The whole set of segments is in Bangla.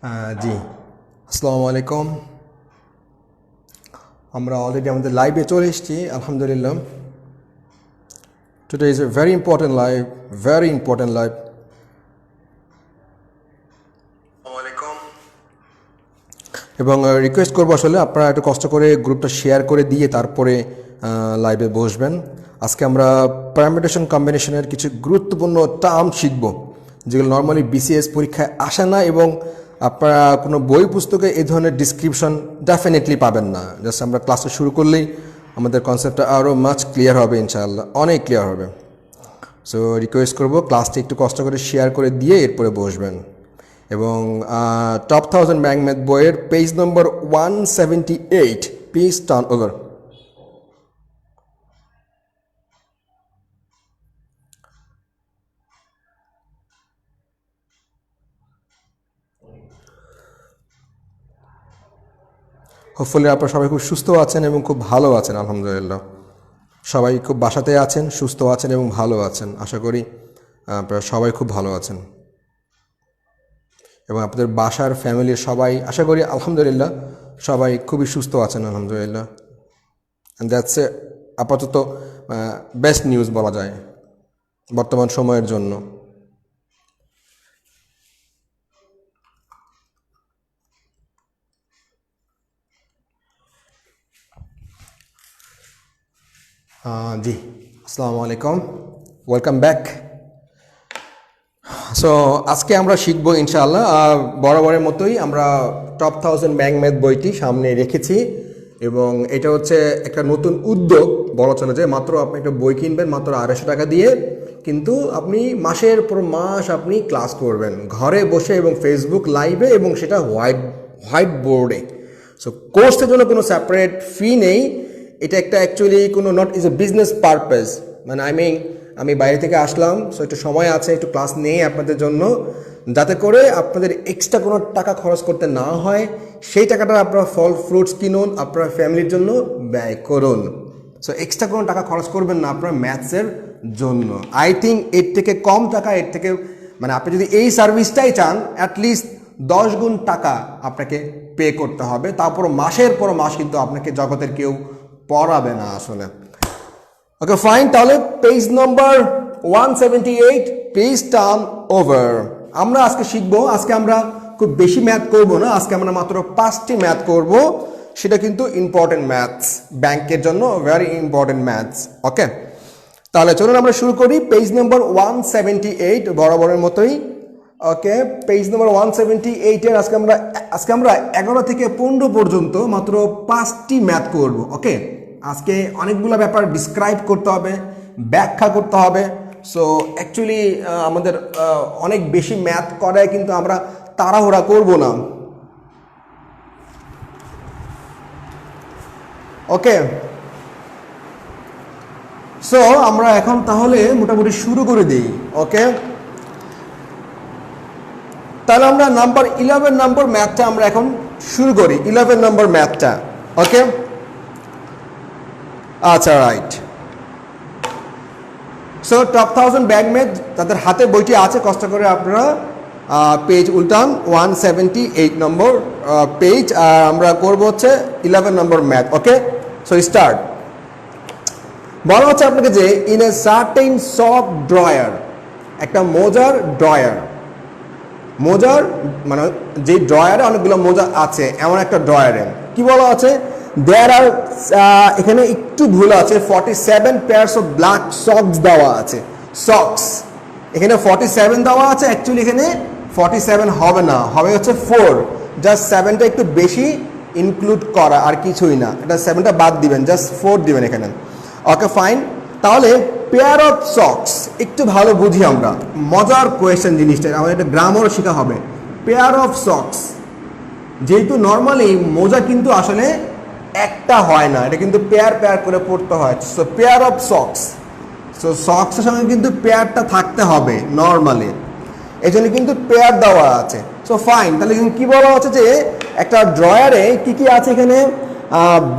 জি আসসালামু আলাইকুম। আমরা অলরেডি আমাদের লাইভে চলে এসেছি আলহামদুলিল্লাহ। Today is a very important live, very important live. এবং রিকোয়েস্ট করবো আসলে আপনারা একটু কষ্ট করে গ্রুপটা শেয়ার করে দিয়ে তারপরে লাইভে বসবেন। আজকে আমরা পারমিউটেশন কম্বিনেশনের কিছু গুরুত্বপূর্ণ টার্ম শিখব যেগুলো নর্মালি বিসিএস পরীক্ষায় আসে না, এবং আপনারা কোনো বই পুস্তকে এই ধরনের ডিসক্রিপশন ডেফিনেটলি পাবেন না। জাস্ট আমরা ক্লাসটা শুরু করলেই আমাদের কনসেপ্টটা আরও মাচ ক্লিয়ার হবে, ইনশাআল্লাহ অনেক ক্লিয়ার হবে। সো রিকোয়েস্ট করবো ক্লাসটি একটু কষ্ট করে শেয়ার করে দিয়ে এরপরে বসবেন। এবং টপ 1000 ব্যাংক ম্যাথ বইয়ের page number 178, please turn over. Hopefully আপনারা সবাই খুব সুস্থ আছেন এবং খুব ভালো আছেন আলহামদুলিল্লাহ। সবাই খুব বাসাতে আছেন, সুস্থ আছেন এবং ভালো আছেন। আশা করি আপনারা সবাই খুব ভালো আছেন এবং আপনাদের বাসার ফ্যামিলির সবাই আশা করি আলহামদুলিল্লাহ সবাই খুবই সুস্থ আছেন আলহামদুলিল্লাহ। অ্যান্ড দ্যাটস এ আপাতত বেস্ট নিউজ বলা যায় বর্তমান সময়ের জন্য। জি আসসালামু আলাইকুম, ওয়েলকাম ব্যাক। সো আজকে আমরা শিখবো ইনশাআল্লাহ বরাবরের মতোই আমরা টপ 1000 ব্যাংক ম্যাথ বইটি সামনে রেখেছি, এবং এটা হচ্ছে একটা নতুন উদ্যোগ বলা চলে যে মাত্র আপনি একটা বই কিনবেন মাত্র 250 টাকা দিয়ে, কিন্তু আপনি মাসের পর মাস আপনি ক্লাস করবেন ঘরে বসে এবং ফেসবুক লাইভে, এবং সেটা হোয়াইট বোর্ডে। সো কোর্সের জন্য কোনো সেপারেট ফি নেই। এটা একটা অ্যাকচুয়ালি কোনো not is a business purpose, মানে আমি বাইরে থেকে আসলাম, সো একটু সময় আছে, একটু ক্লাস নেই আপনাদের জন্য, যাতে করে আপনাদের এক্সট্রা কোনো টাকা খরচ করতে না হয়। সেই টাকাটা আপনারা ফল ফ্রুটস কিনুন, আপনার ফ্যামিলির জন্য ব্যয় করুন। সো এক্সট্রা কোনো টাকা খরচ করবেন না আপনার ম্যাথসের জন্য। আই থিঙ্ক এর থেকে কম টাকা, এর থেকে মানে আপনি যদি এই সার্ভিসটাই চান অ্যাটলিস্ট 10 গুণ টাকা আপনাকে পে করতে হবে। তারপর মাসের পর মাস কিন্তু আপনাকে জগতের কেউ পড়াবে না আসলে। ওকে ফাইন, তাহলে page number 178, please turn over. আমরা আজকে শিখবো, আজকে আমরা খুব বেশি ম্যাথ করব না, আজকে আমরা মাত্র 5টি ম্যাথ করব। সেটা কিন্তু ইম্পর্টেন্ট ম্যাথস, ব্যাংকের জন্য ভেরি ইম্পর্টেন্ট ম্যাথস। ওকে, তাহলে চলুন আমরা শুরু করি। পেজ নম্বর 178 বরাবরের মতোই। ওকে, পেজ নম্বর 178-এর আজকে আমরা 11 থেকে 15 পর্যন্ত মাত্র 5টি ম্যাথ করব। ওকে, আজকে অনেকগুলো ব্যাপার ডিসক্রাইব করতে হবে, ব্যাখ্যা করতে হবে। সো অ্যাকচুয়ালি আমাদের অনেক বেশি ম্যাথ করায় কিন্তু আমরা তাড়াহুড়া করব না। ওকে, সো আমরা এখন তাহলে মোটামুটি শুরু করে দিই। ওকে, তাহলে আমরা নাম্বার 11 নম্বর ম্যাথটা আমরা এখন শুরু করি। 11 নম্বর ম্যাথটা। ওকে, আচ্ছা right. So top 1000 bank math তাদের হাতে বইটি আছে, কষ্ট করে আপনারা পেজ উল্টান 178 নম্বর পেজ। আর আমরা করবো হচ্ছে 11 নম্বর ম্যাথ। ওকে, সো স্টার্ট। বলা হচ্ছে আপনাকে যে ইন এ সার্টেন সক ড্রয়ার, একটা মোজার ড্রয়ার, মোজার মানে যে ড্রয়ারে অনেকগুলো মোজা আছে এমন একটা ড্রয়ারে কি বলা আছে, দেয়ার আর এখানে একটু ভুল আছে, 47 পেয়ার্স অফ ব্ল্যাক সক্স দেওয়া আছে। সক্স এখানে 47 দেওয়া আছে, অ্যাকচুয়ালি এখানে 47 হবে না, হবে হচ্ছে 4। জাস্ট 7টা একটু বেশি ইনক্লুড করা, আর কিছুই না। এটা 7টা বাদ দিবেন, জাস্ট 4 দিবেন এখানে। ওকে ফাইন, তাহলে পেয়ার অফ সক্স একটু ভালো বুঝি আমরা, মজার কোয়েশ্চেন জিনিসটা, আমাদের একটা গ্রামারও শেখা হবে। পেয়ার অফ সক্স, যেহেতু নর্মালি মোজা কিন্তু আসলে একটা হয় না, এটা কিন্তু পেয়ার পেয়ার করে পড়তে হয়। So pair of socks, so সক্সের সঙ্গে কিন্তু পেয়ারটা থাকতে হবে নর্মালি, এই জন্য কিন্তু পেয়ার দেওয়া আছে। সো ফাইন, তাহলে কি বলা হচ্ছে যে একটা ড্রয়ারে কি কি আছে, এখানে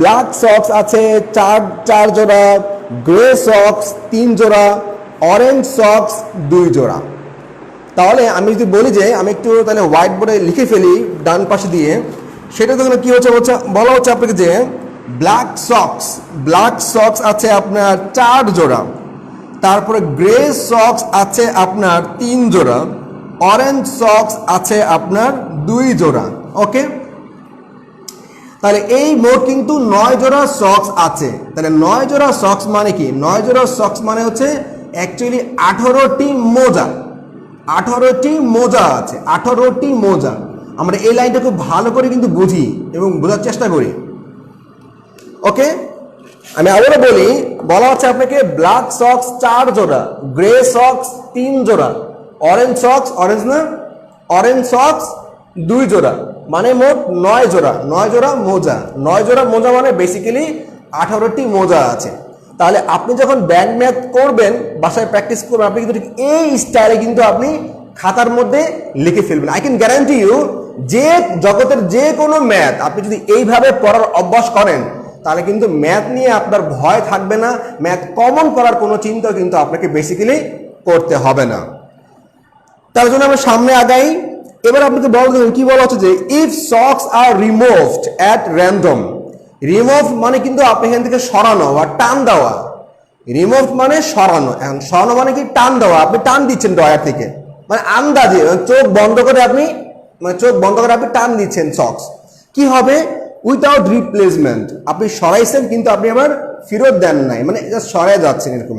ব্ল্যাক সক্স আছে 4 জোড়া, গ্রে সক্স 3 জোড়া, অরেঞ্জ সক্স 2 জোড়া। তাহলে আমি যদি বলি যে আমি একটু তাহলে হোয়াইট বোর্ডে লিখে ফেলি ডান পাশে দিয়ে, সেটা তখন কি হচ্ছে বলা হচ্ছে আপনাকে যে ব্ল্যাক সক্স আছে আপনার 4 জোড়া, তারপরে গ্রে সক্স আছে আপনার 3 জোড়া, অরেঞ্জ সক্স আছে আপনার 2 জোড়া। ওকে, তাহলে এই মোট কিন্তু 9 জোড়া সক্স আছে। তাহলে 9 জোড়া সক্স মানে কি? 9 জোড়া সক্স মানে হচ্ছে অ্যাকচুয়ালি 18টি মোজা। 18টি মোজা আছে, 18টি মোজা। আমরা এই লাইনটা খুব ভালো করে কিন্তু বুঝি এবং বোঝার চেষ্টা করি। ওকে, আমি আবারও বলি, বলা হচ্ছে আপনাকে ব্ল্যাক সক্স 4 জোড়া, গ্রে সক্স 3 জোড়া, অরেঞ্জ সক্স 2 জোড়া, মানে মোট 9 জোড়া। 9 জোড়া মোজা, 9 জোড়া মোজা মানে বেসিক্যালি 18টি মোজা আছে। তাহলে আপনি যখন ব্যাংক ম্যাথ করবেন, বাসায় প্র্যাকটিস করবেন, আপনি কিন্তু এই স্টাইলে কিন্তু আপনি খাতার মধ্যে লিখে ফেলবেন। আই ক্যান গ্যারান্টি ইউ, যে জগতের যে কোনো ম্যাথ আপনি যদি এইভাবে পড়ার অভ্যাস করেন, তাহলে কিন্তু ম্যাথ নিয়ে আপনার ভয় থাকবে না, ম্যাথ কমন করার কোনো চিন্তা কিন্তু আপনাকে বেসিক্যালি করতে হবে না। তার জন্য আমরা সামনে আগাই। এবার আপনাকে কি বলা হচ্ছে যে if socks R removed at random. Remove মানে কিন্তু আপনি এখান থেকে সরানো বা টান দেওয়া। রিমুভ মানে সরানো, এখন সরানো মানে কি টান দেওয়া, আপনি টান দিচ্ছেন ড্রয়ার থেকে, মানে আন্দাজে চোখ বন্ধ করে আপনি টান দিচ্ছেন সক্স। কি হবে? উইথাউট রিপ্লেসমেন্ট, আপনি সরাইছেন কিন্তু আপনি আবার ফেরত দেন নাই, মানে জাস্ট সরাই যাচ্ছেন এরকম।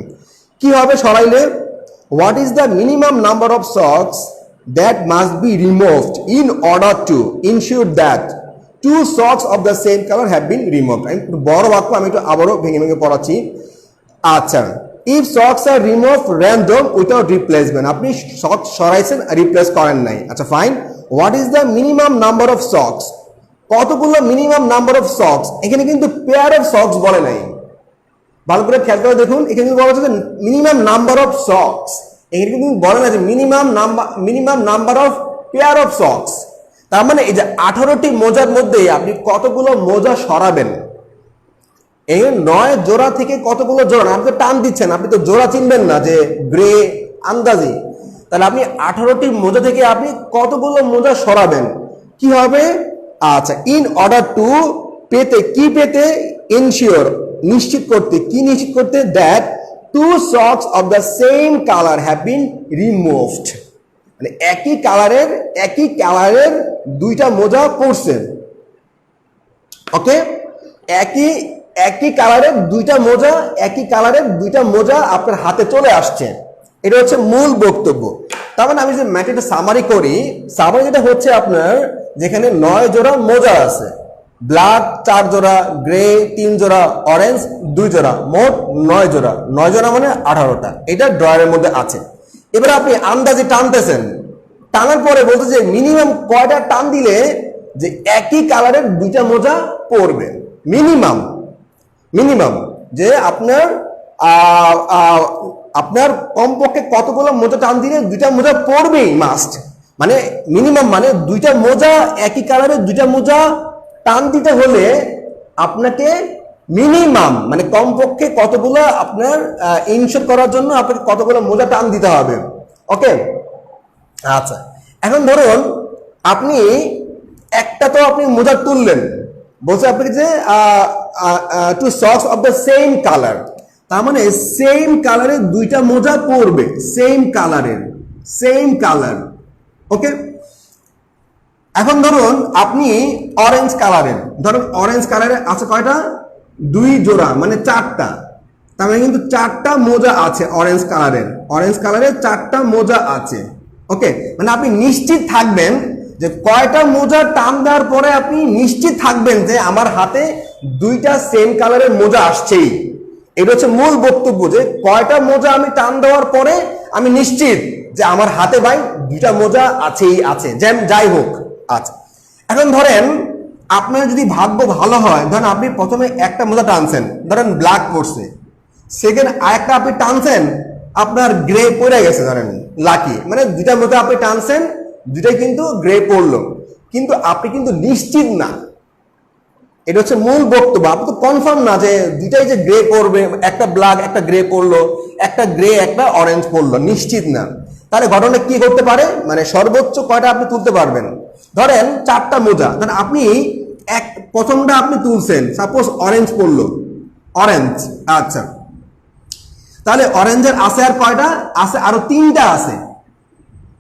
কি হবে সরাইলে? What is the minimum number of socks that must be removed in order to ensure that 2 socks of the same color have been removed? আমি বড় বাক্য আমি একটু আবারও ভেঙে ভেঙে পড়াচ্ছি। আচ্ছা, if socks are remove random without replacement, আপনি সক্স সরাইছেন রিপ্লেস করেন নাই। আচ্ছা fine, what is the minimum number of socks? কতগুলো মিনিমাম নাম্বার অফ সক্স? এখানে কিন্তু পেয়ার অফ সক্স বলে নাই, ভালো করে খেয়াল করে দেখুন। এখানে বলা হচ্ছে মিনিমাম নাম্বার অফ সক্স, এখানে কিন্তু বলে না যে minimum number of pair of socks. তার মানে এই যে 18টি মোজার মধ্যে আপনি কতগুলো মোজা সরাবেন, এই 9 জোড়া থেকে কতগুলো জোড়া? আপনি টান দিচ্ছেন, আপনি তো জোড়া চিনবেন না যে গ্রে আন্দাজি। তাহলে আপনি 18টি মোজা থেকে আপনি কতগুলো মোজা সরাবেন? কি হবে? আচ্ছা, ইন অর্ডার টু, পেতে ইনশিওর, নিশ্চিত করতে that 2 socks of the same color have been removed, মানে একই কালারের 2টা মোজা পরছেন। ওকে, একই কালারের 2টা মোজা আপনার হাতে চলে আসছে, এটা হচ্ছে মূল বক্তব্য। তার মানে আমি যে ম্যাথটা সামারি করি, সামারি যেটা হচ্ছে আপনার যেখানে 9 জোড়া মোজা আছে, ব্ল্যাক 4 জোড়া, গ্রে 3 জোড়া, অরেঞ্জ 2 জোড়া, মোট 9 জোড়া। 9 জোড়া মানে 18টা, এটা ড্রয়ারের মধ্যে আছে। এবার আপনি আন্দাজে টানতেছেন, টানার পরে বলতে যে মিনিমাম কয়টা টান দিলে যে একই কালারের 2টা মোজা পরবে। মিনিমাম যে আপনার কমপক্ষে কতগুলো মোজা টান দিলে 2টা মোজা পরবেই মাস্ট, মানে মিনিমাম মানে 2টা মোজা, একই কালারের 2টা মোজা টান দিতে হলে আপনাকে মিনিমাম মানে কমপক্ষে কতগুলো আপনার ইনশিওর করার জন্য আপনাকে কতগুলো মোজা টান দিতে হবে। ওকে, আচ্ছা, এখন ধরুন আপনি একটা তো আপনি মোজা তুললেন, বলছে আপনাকে যে 2 socks of the same color, তার মানে সেম কালারের 2টা মোজা পরবে, সেম কালার। ওকে, এখন ধরুন আপনি অরেঞ্জ কালারের আছে কয়টা? 2 জোড়া, মানে 4টা। তার মানে কিন্তু 4টা মোজা আছে অরেঞ্জ কালারের 4টা মোজা আছে। ওকে, মানে আপনি নিশ্চিত থাকবেন যে কয়টা মোজা টান দেওয়ার পরে আপনি নিশ্চিত থাকবেন যে আমার হাতে 2টা সেম কালারের মোজা আসছেই। এটা হচ্ছে মূল বক্তব্য, যে কয়টা মোজা আমি টান দেওয়ার পরে আমি নিশ্চিত যে আমার হাতে ভাই 2টা মোজা আছে, যাই হোক। আচ্ছা, এখন ধরেন আপনার যদি ভাগ্য ভালো হয়, ধরেন আপনি প্রথমে একটা মোজা টানছেন, ধরেন ব্ল্যাক পড়ছে, সেকেন্ড আরেকটা আপনি টানছেন আপনার গ্রে পড়ে গেছে, ধরেন লাকি, মানে 2টা মোজা আপনি টানছেন, 2টাই কিন্তু গ্রে পড়লো, কিন্তু আপনি কিন্তু নিশ্চিত না এটা হচ্ছে মূল বক্তব্য। আপনি তো কনফার্ম না যে দুইটাই যে গ্রে পড়বে, একটা ব্ল্যাক একটা গ্রে পড়লো, একটা গ্রে একটা অরেঞ্জ পড়লো, নিশ্চিত না। তাহলে ঘটনা কি করতে পারে, মানে সর্বোচ্চ কয়টা আপনি তুলতে পারবেন? ধরেন 4টা মোজা, তাহলে আপনি প্রথমটা আপনি তুলছেন, সাপোজ অরেঞ্জ পড়লো, অরেঞ্জ, আচ্ছা তাহলে অরেঞ্জের আছে আর কয়টা আছে? আরো 3টা আছে।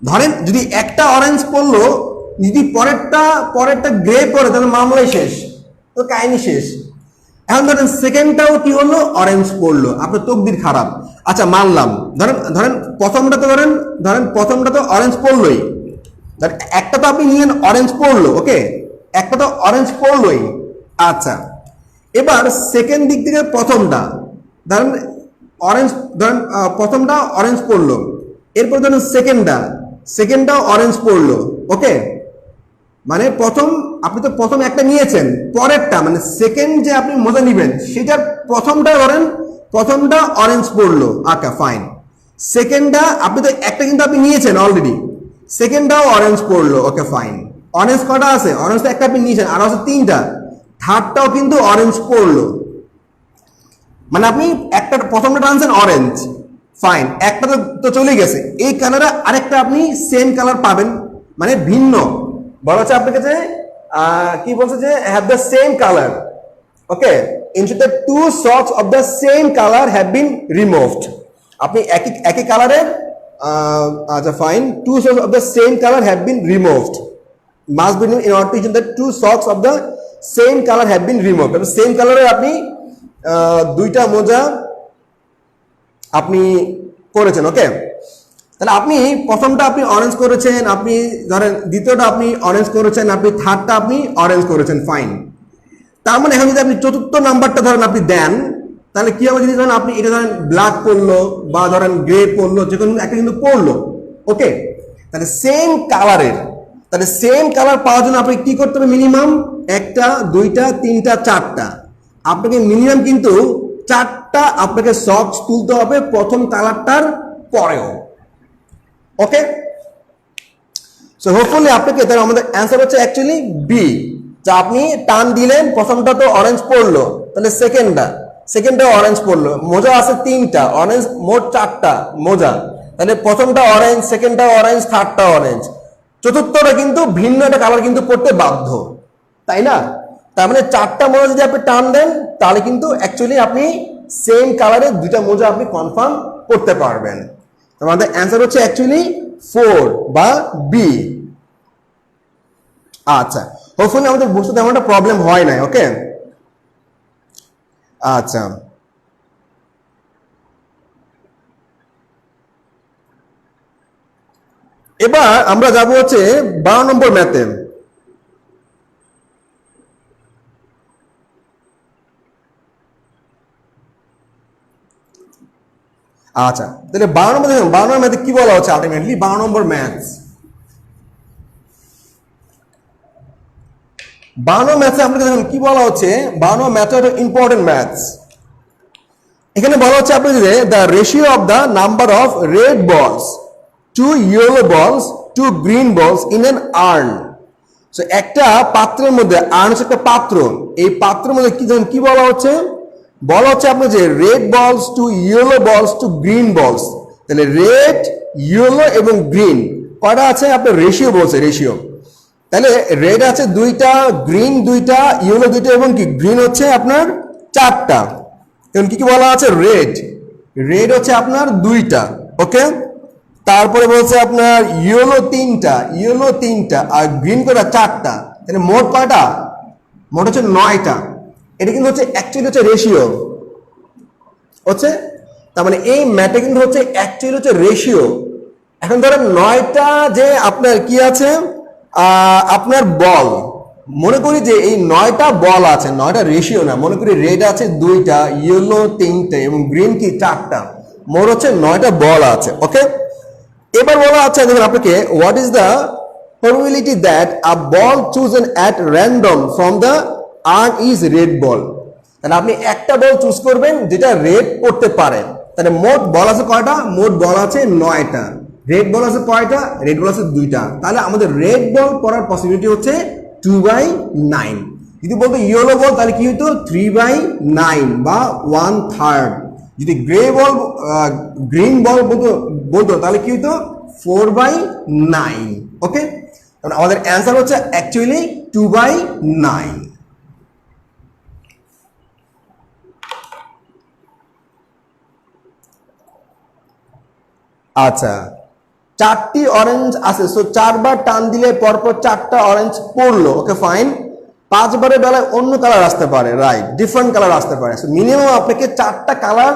ধরেন যদি একটা অরেঞ্জ পড়লো, যদি পরেরটা গ্রে পড়ে, তাহলে মামলাই শেষ, তো কাহিনী শেষ। এখন ধরেন সেকেন্ডটাও কি হলো, অরেঞ্জ পড়লো, আপনার তকদির খারাপ। আচ্ছা মানলাম, ধরেন প্রথমটা তো প্রথমটা তো অরেঞ্জ পড়লোই, একটা তো আপনি নিলেন অরেঞ্জ পড়লো, ওকে, একটা তো অরেঞ্জ পড়লোই। আচ্ছা এবার সেকেন্ড দিক থেকে প্রথমটা, ধরেন প্রথমটা অরেঞ্জ পড়লো, এরপর ধরেন সেকেন্ডটাও অরেঞ্জ পড়লো, ওকে। মানে আপনি তো প্রথম একটা নিয়েছেন, পরেরটা মানে সেকেন্ড যে আপনি মজা নিবেন সেটার প্রথমটা অরেঞ্জ পড়লো, আচ্ছা ফাইন। সেকেন্ডটা আপনি তো একটা কিন্তু আপনি নিয়েছেন অলরেডি, সেকেন্ডটাও অরেঞ্জ পড়লো, ওকে ফাইন। অরেঞ্জ কটা আছে? অরেঞ্জ তো একটা আপনি নিয়েছেন, আর আছে 3টা, থার্ডটাও কিন্তু অরেঞ্জ পড়লো। মানে আপনি প্রথমটা টানছেন অরেঞ্জ, ফাইন, একটা তো চলে গেছে। এই কালারে আরেকটা আপনি সেম কালার পাবেন, মানে ভিন্ন, বলা হচ্ছে আপনাকে যে কি বলছে যে have the same colour, okay, instead the 2 socks of the same color have been removed। আপনি একই কালারের, আচ্ছা fine, 2 socks of the same color have been removed, must be in order to ensure that 2 socks of the same color have been removed। Same কালারের আপনি 2টা মোজা আপনি করেছেন, ওকে। তাহলে আপনি প্রথমটা আপনি অরেঞ্জ করেছেন, আপনি ধরেন দ্বিতীয়টা আপনি অরেঞ্জ করেছেন, আপনি থার্ডটা আপনি অরেঞ্জ করেছেন, ফাইন। তার মানে এখন যদি আপনি চতুর্থ নাম্বারটা ধরেন আপনি দেন, তাহলে কি হবে? যদি ধরেন আপনি এটা ধরেন ব্ল্যাক পড়লো বা ধরেন গ্রে পড়লো, যে কোনো একটা কিন্তু পড়লো, ওকে। তাহলে সেম কালার পাওয়ার জন্য আপনি কি করতে হবে? মিনিমাম 1টা 2টা 3টা 4টা, আপনাকে মিনিমাম কিন্তু 4টা আপনাকে সক্স তুলতে হবে প্রথম কালারটার পরেও, ওকে। সো হোপফুলি আপনাকে, তাহলে আমাদের অ্যান্সার হচ্ছে অ্যাকচুয়ালি বি, যা আপনি টান দিলেন, প্রথমটা তো অরেঞ্জ পড়লো, তাহলে সেকেন্ডটা অরেঞ্জ পড়লো, মোজা আছে 3টা, অরেঞ্জ মোট 4টা মোজা, তাহলে প্রথমটা অরেঞ্জ, সেকেন্ডটা অরেঞ্জ, থার্ডটা অরেঞ্জ, চতুর্থটা কিন্তু ভিন্ন একটা কালার কিন্তু পড়তে বাধ্য, তাই না? তার মানে 4টা মোজা যদি আপনি টান দেন, তাহলে কিন্তু অ্যাকচুয়ালি আপনি সেম কালারের 2টা মোজা আপনি কনফার্ম করতে পারবেন। আমাদের অ্যান্সার হচ্ছে অ্যাকচুয়ালি 4 বা বি। আচ্ছা হোপফুলি আমাদের বুঝতে তেমন একটা প্রবলেম হয় নাই, ওকে। আচ্ছা এবার আমরা যাব হচ্ছে 12 নম্বর ম্যাথে। আচ্ছা তাহলে 12 নম্বর দেখুন, 12 নম্বর ম্যাথে কি বলা হচ্ছে? আলটিমেটলি 12 নম্বর ম্যাথস, 12 নম্বর ম্যাথে আপনাকে দেখুন কি বলা হচ্ছে। 12 নম্বর ম্যাথ হচ্ছে ইম্পর্টেন্ট ম্যাথস। এখানে বলা হচ্ছে আপনি যে the ratio of the number of red balls to yellow balls to green balls in an urn. So একটা পাত্রের মধ্যে, আর্ন হচ্ছে একটা পাত্র, এই পাত্রের মধ্যে কি বলা হচ্ছে? বলা হচ্ছে আপনার যে red balls to yellow balls to green বলস। তাহলে রেড, ইয়েলো এবং গ্রিন কয়টা আছে? আপনার রেশিও বলছে, রেশিও। তাহলে রেড আছে 2টা, গ্রিন 2টা, ইয়েলো 2টা এবং কি গ্রিন হচ্ছে আপনার 4টা। এখন কি বলা আছে? রেড হচ্ছে আপনার 2টা, ওকে। তারপরে বলছে আপনার ইয়েলো 3টা আর গ্রিন কয়টা? 4টা। তাহলে মোট কয়টা? মোট হচ্ছে 9টা। এটা কিন্তু হচ্ছে অ্যাকচুয়ালি হচ্ছে রেশিও হচ্ছে, তার মানে এই ম্যাথে কিন্তু হচ্ছে অ্যাকচুয়ালি হচ্ছে রেশিও। এখন ধরেন 9টা যে আপনার কি আছে, আপনার বল, মনে করি যে এই 9টা বল আছে, 9টা রেশিও না, মনে করি রেড আছে 2টা, ইয়েলো 3টে এবং গ্রিন কি 4টা, মোট হচ্ছে 9টা বল আছে, ওকে। এবার বলা আছে দেখুন আপনাকে, what is the probability that a ball chosen at random from the urn is red ball. তাহলে আপনি একটা বল চুজ করবেন যেটা রেড করতে পারে। তাহলে মোট বল আছে কয়টা? মোট বল আছে 9টা। রেড বল আছে কয়টা? রেড বল আছে 2টা। তাহলে আমাদের রেড বল পড়ার পসিবিলিটি হচ্ছে 2/9। যদি বলতো ইয়েলো বল তাহলে কি হতো 3/9 বা 1/3। যদি গ্রিন বল বলতো তাহলে কি হতো 4/9। ওকে, আমাদের অ্যান্সার হচ্ছে অ্যাকচুয়ালি 2/9। আচ্ছা, 4টি অরেঞ্জ আছে, সো 4বার টান দিলে পরপর 4টা অরেঞ্জ পড়লো। Okay fine. 5বারের বেলায় অন্য কালার আসতে পারে, রাইট, ডিফারেন্ট কালার আসতে পারে। সো মিনিমাম আপনাকে 4টা কালার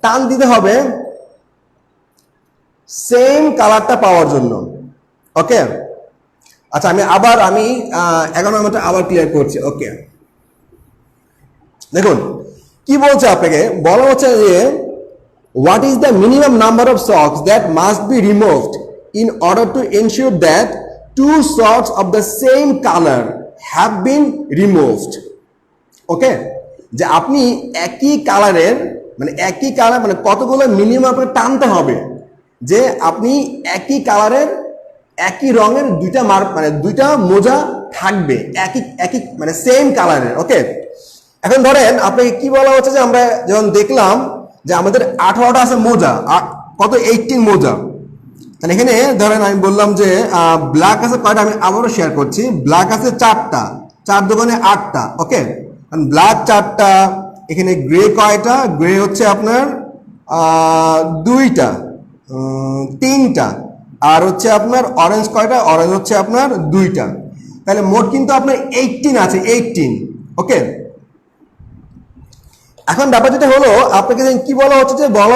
টান দিতে হবে সেম কালারটা পাওয়ার জন্য। ওকে, আচ্ছা আমি 11 নম্বরটা আবার ক্লিয়ার করছি। ওকে, দেখুন কি বলছে আপনাকে, বলা হচ্ছে যে what is the minimum number of socks that must be removed in order to ensure that 2 socks of the same color have been removed? ওকে, যে আপনি একই কালারের মানে কতগুলো মিনিমাম আপনাকে টানতে হবে যে আপনি একই কালারের একই রঙের দুইটা মোজা থাকবে একই মানে সেম কালারের। ওকে, এখন ধরেন আপনাকে কি বলা হচ্ছে যে আমরা যখন দেখলাম যে আমাদের 18টা আছে মোজা, কত 18 মোজা। তাহলে এখানে ধরেন আমি বললাম যে ব্ল্যাক আছে কয়টা, আমি আবারও শেয়ার করছি। ব্ল্যাক আছে 4টা, 4 দোকানে 8টা। ওকে, ব্ল্যাক 4টা, এখানে গ্রে কয়টা, গ্রে হচ্ছে আপনার 2টা, 3টা, আর হচ্ছে আপনার অরেঞ্জ কয়টা, অরেঞ্জ হচ্ছে আপনার 2টা। তাহলে মোট কিন্তু আপনার 18 আছে, 18। ওকে, এখন ব্যাপার যেটা হলো আপনাকে কি বলা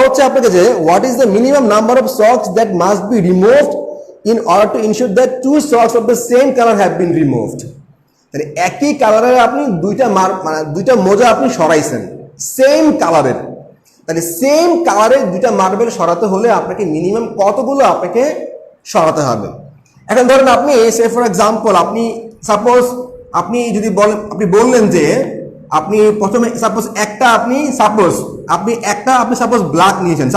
হচ্ছে আপনাকে যে what is the minimum number of socks that must be removed in order to ensure that 2 socks of the same colour have been removed. তাহলে একই কালারের আপনি দুইটা মোজা আপনি সরাইছেন সেম কালারের, তাহলে সেম কালারের 2টা মার্বেল সরাতে হলে আপনাকে মিনিমাম কতগুলো আপনাকে সরাতে হবে। এখন ধরেন আপনি সে ফর এক্সাম্পল আপনি বললেন যে আপনি প্রথমে সাপোজ ব্ল্যাক নিয়েছেন,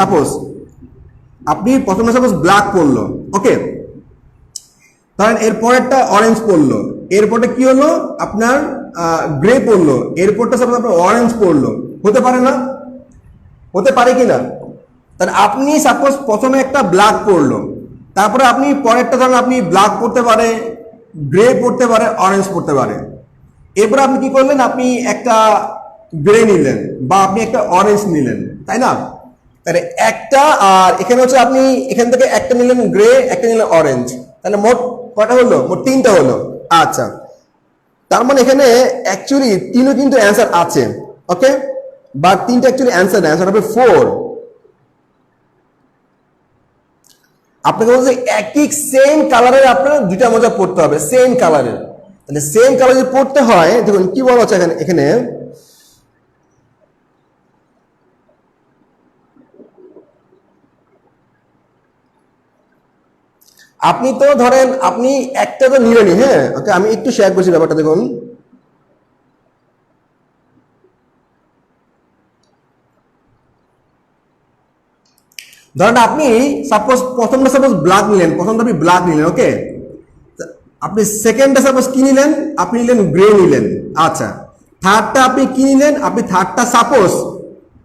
আপনি প্রথমে ব্ল্যাক পড়লো। ওকে, ধরেন এরপরেরটা অরেঞ্জ পড়লো, এরপরটা কি হলো আপনার গ্রে পড়লো, এরপরটা সাপোজ আপনার অরেঞ্জ পড়লো। হতে পারে না? হতে পারে কিনা? তাহলে আপনি সাপোজ প্রথমে একটা ব্ল্যাক পড়লো, তারপরে আপনি পরেরটা ধরেন আপনি ব্ল্যাক পড়তে পারে, গ্রে পড়তে পারে, অরেঞ্জ পড়তে পারে। এরপর আপনি কি করলেন, আপনি একটা গ্রে নিলেন বা আপনি একটা অরেঞ্জ নিলেন, তাই না? তাহলে একটা, আর এখানে হচ্ছে আপনি এখান থেকে একটা নিলেন গ্রে, একটা নিলেন অরেঞ্জ, তাহলে মোট কয়টা হলো? মোট 3টা হলো। আচ্ছা, তার মানে এখানে অ্যাকচুয়ালি 3ও কিন্তু অ্যান্সার আছে। ওকে, বাট 3টা অ্যাকচুয়ালি অ্যান্সার হবে 4। আপনাকে বলছে একই সেম কালারের আপনার 2টা মোজা পড়তে হবে সেম কালারের। তাহলে সেম কালার যদি পড়তে হয়, দেখুন কি বলা হচ্ছে এখানে আপনি তো ধরেন আপনি একটা তো নিলেনি। হ্যাঁ, ওকে, আমি একটু শেয়ার করছি ব্যাপারটা। দেখুন ধরেন আপনি প্রথমটা ব্ল্যাক নিলেন, ওকে, আপনি সেকেন্ডটা সাপোজ কি নিলেন, আপনি নিলেন গ্রে নিলেন। আচ্ছা, থার্ডটা আপনি কি নিলেন, আপনি থার্ডটা সাপোজ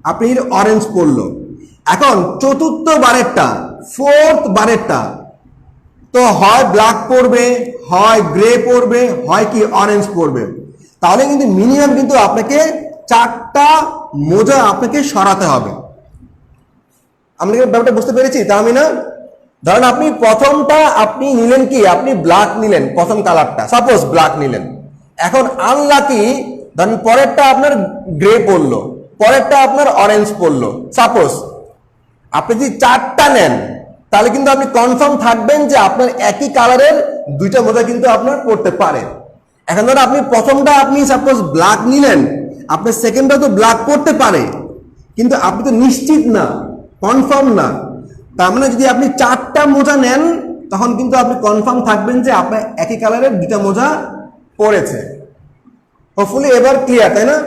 আপনি অরেঞ্জ পড়লো। এখন চতুর্থ বারেরটা তো হয় ব্ল্যাক পড়বে, হয় গ্রে পড়বে, হয় কি অরেঞ্জ পড়বে। তাহলে কিন্তু মিনিমাম কিন্তু আপনাকে 4টা মোজা আপনাকে সরাতে হবে। আমরা কি ব্যাপারটা বুঝতে পেরেছি? তাহলে না, ধরেন আপনি প্রথমটা আপনি নিলেন কি, আপনি ব্ল্যাক নিলেন, প্রথম কালারটা সাপোজ ব্ল্যাক নিলেন। এখন আনলাকি ধরেন পরেরটা আপনার গ্রে পড়লো, পরেরটা আপনার অরেঞ্জ পড়লো। সাপোজ আপনি যদি 4টা নেন তাহলে কিন্তু আপনি কনফার্ম থাকবেন যে আপনার একই কালারের 2টা মোজা কিন্তু আপনার পড়তে পারে। এখন ধরেন আপনি প্রথমটা আপনি সাপোজ ব্ল্যাক নিলেন, আপনার সেকেন্ডটা তো ব্ল্যাক পড়তে পারে, কিন্তু আপনি তো নিশ্চিত না, কনফার্ম না। তার মানে যদি আপনি 4টা মোজা নেন তখন কিন্তু আপনি কনফার্ম থাকবেন যে আপনার একই কালারের 2টা মোজা পড়েছে। হোপফুলি এবার ক্লিয়ার, তাই না?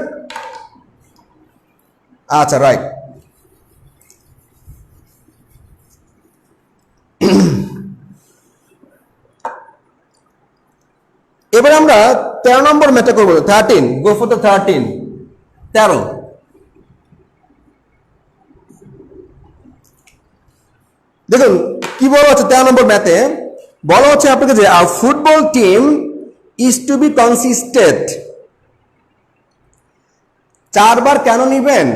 আচ্ছা, রাইট। এবার আমরা 13 নম্বর ম্যাথটা করবো। 13, গো ফর দ্য 13, 13। দেখুন কি বলা হচ্ছে 13 নম্বর ম্যাথে, বলা হচ্ছে আপনাকে যে football team is to be consistent. 4 বার কেন নিবেন?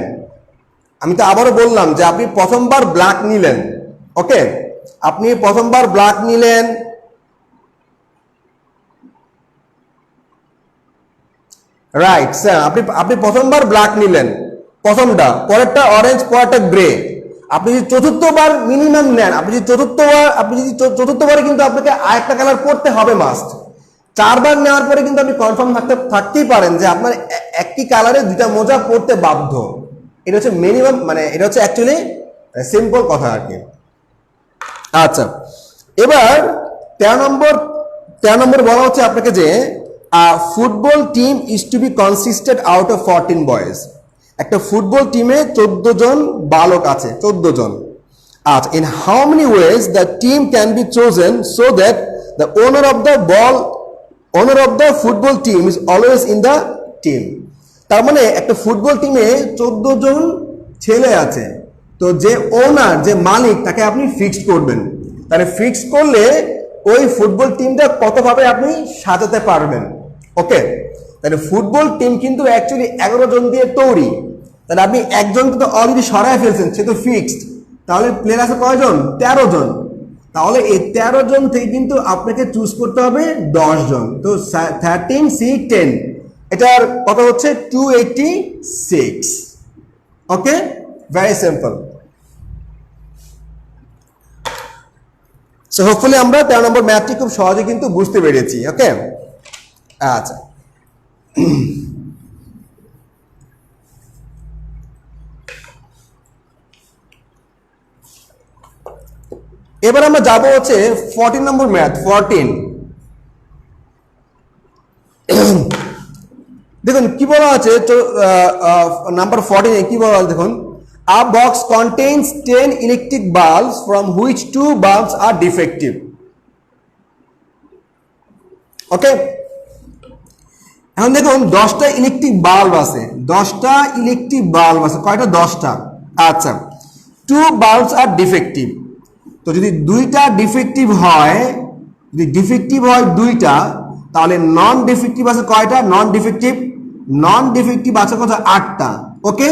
আমি তো আবারও বললাম যে আপনি প্রথমবার ব্ল্যাক নিলেন, ওকে, আপনি প্রথমবার ব্ল্যাক নিলেন, রাইট স্যার, আপনি প্রথমবার ব্ল্যাক নিলেন, প্রথমটা, পরেরটা অরেঞ্জ, পরেরটা গ্রে। আপনি যদি চতুর্থবার মিনিমাম নেন, আপনি যদি চতুর্থবারে কিন্তু আপনাকে আরেকটা কালার পড়তে হবে মাস্ট। 4 বার নেওয়ার পরে কিন্তু আপনি কনফার্ম থাকতেই পারেন যে আপনার একই কালারে 2টা মোজা পড়তে বাধ্য। এটা হচ্ছে মিনিমাম, মানে এটা হচ্ছে অ্যাকচুয়ালি সিম্পল কথা আর কি। আচ্ছা, এবার 13 নম্বর বলা হচ্ছে আপনাকে যে football team is to be consistent out of 14 boys. একটা ফুটবল টিমে 14 জন বালক আছে, 14 জন। আচ্ছা, in how many ways the team can be chosen so that the owner of the football team is always in the team. তার মানে একটা ফুটবল টিমে 14 জন ছেলে আছে, তো যে ওনার, যে মালিক, তাকে আপনি ফিক্সড করবেন। তাহলে ফিক্সড করলে ওই ফুটবল টিমটা কতভাবে আপনি সাজাতে পারবেন, ওকে। তাহলে ফুটবল টিম কিন্তু অ্যাকচুয়ালি 11 জন দিয়ে তৈরি। তাহলে আপনি একজনকে তো অলরেডি সরায় ফেলছেন, সে তো ফিক্সড। তাহলে প্লেয়ার আছে কয়জন? 13 জন। তাহলে এই 13 জন থেকে কিন্তু আপনাকে চুজ করতে হবে 10 জন। তো 13 C 10, এটার কত হচ্ছে? 286, ওকে, ভেরি সিম্পল। সো হোপফুলি আমরা 13 নম্বর ম্যাথটি খুব সহজে কিন্তু বুঝতে পেরেছি, ওকে। আচ্ছা, এবার আমরা যাব হচ্ছে 14 নম্বর ম্যাথ। 14 দেখুন কি বলা আছে, তো নাম্বার 14 কি বলা আছে দেখুন, a box contains 10 electric bulbs from which 2 bulbs are defective, ওকে। এখন দেখুন 10টা ইলেকট্রিক বাল্ব আছে, 10টা ইলেকট্রিক বাল্ব আছে, কয়টা? 10টা। আচ্ছা, 2 bulbs are defective। তো যদি 2টা ডিফেক্টিভ হয়, যদি ডিফেক্টিভ হয় 2টা, তাহলে নন ডিফেক্টিভ আছে কয়টা? নন ডিফেক্টিভ আছে কত? 8টা, ওকে।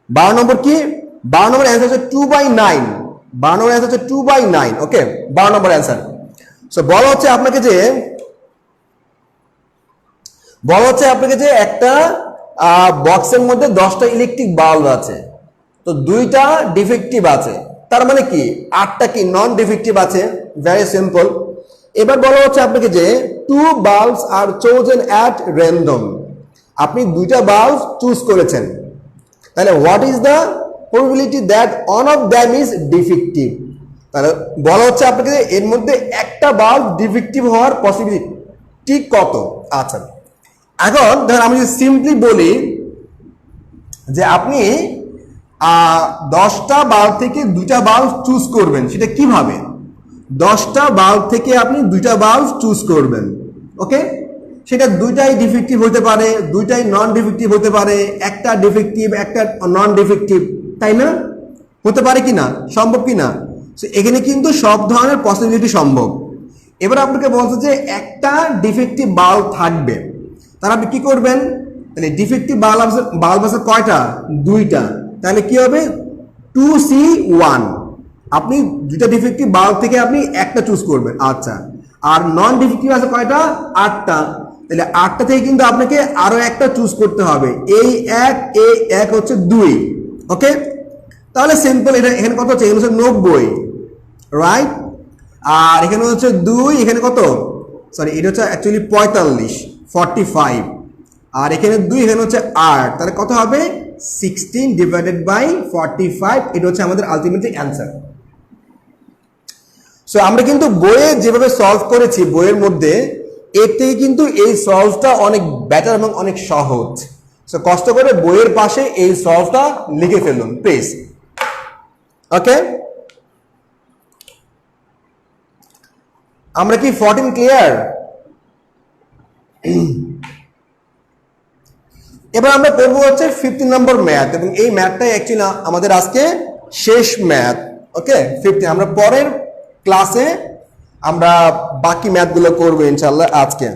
12 নম্বর কি? 12 নম্বর অ্যান্সার হচ্ছে 2/9। 12 নম্বর অ্যান্সার হচ্ছে 2/9, ওকে, 12 নম্বর অ্যান্সার। সো বলা হচ্ছে আপনাকে যে একটা বক্সের মধ্যে 10টা ইলেকট্রিক বাল্ব আছে, তো 2টা ডিফেক্টিভ আছে, তার মানে কি 8টা কি নন ডিফেক্টিভ আছে। Very simple. এবার বলা হচ্ছে আপনাকে যে 2 bulbs R chosen at random। আপনি 2টা বাল্ব চুজ করেছেন, তাহলে what is the probability that one of them is defective? তাহলে বলা হচ্ছে আপনাকে যে এর মধ্যে একটা বাল্ব ডিফেক্টিভ হওয়ার পসিবিলিটি কত। আচ্ছা, এখন ধরেন আমি যদি সিম্পলি বলি যে আপনি 10টা বাল্ব থেকে 2টা বাল্ব চুজ করবেন, সেটা কিভাবে? 10টা বাল্ব থেকে আপনি 2টা বাল্ব চুজ করবেন, ওকে। সেটা 2টাই ডিফেক্টিভ হতে পারে, 2টাই নন ডিফেক্টিভ হতে পারে, একটা ডিফেক্টিভ একটা নন ডিফেক্টিভ, তাই না? হতে পারে কিনা? সম্ভব কিনা? এখানে কিন্তু সব ধরনের পসিবিলিটি সম্ভব। এবার আপনাকে বলছে যে একটা ডিফেক্টিভ বাল্ব থাকবে, তাহলে আপনি কি করবেন? তাহলে ডিফেক্টিভ বাল্ব আছে কয়টা? 2টা। তাহলে কি হবে? 2C1। আপনি 2টা ডিফেক্টিভ বাল্ব থেকে আপনি একটা চুজ করবেন। আচ্ছা, আর নন ডিফেক্টিভ আছে কয়টা? 8টা। তাহলে 8টা থেকে কিন্তু আপনাকে আরো একটা চুজ করতে হবে। এই এক হচ্ছে 2, ওকে। তাহলে সিম্পল, এটা এখানে কত হচ্ছে? এখানে হচ্ছে 90, রাইট। আর এখানে হচ্ছে 2, এখানে কত? সরি, এটা হচ্ছে অ্যাকচুয়ালি 45, আর এখানে 2, এখানে হচ্ছে 8, তাহলে কত হবে? 16 ডিভাইডেড বাই 45। এটা হচ্ছে আমাদের আলটিমেটলি অ্যান্সার। সো আমরা কিন্তু বইয়ে যেভাবে সলভ করেছি, বইয়ের মধ্যে এর থেকে কিন্তু এই সলভটা অনেক বেটার এবং অনেক সহজ। সো কষ্ট করে বইয়ের পাশে এই সলভটা লিখে ফেলুন প্লিজ, ওকে। আমরা কি 14 ক্লিয়ার? এবার আমরা করবো হচ্ছে 15 নম্বর ম্যাথ, এবং এই ম্যাথটাই অ্যাকচুয়ালি আমাদের আজকে শেষ ম্যাথ। ওকে, 15 আমরা পরের ক্লাসে আমরা বাকি ম্যাথগুলো করবো ইনশাল্লাহ আজকে।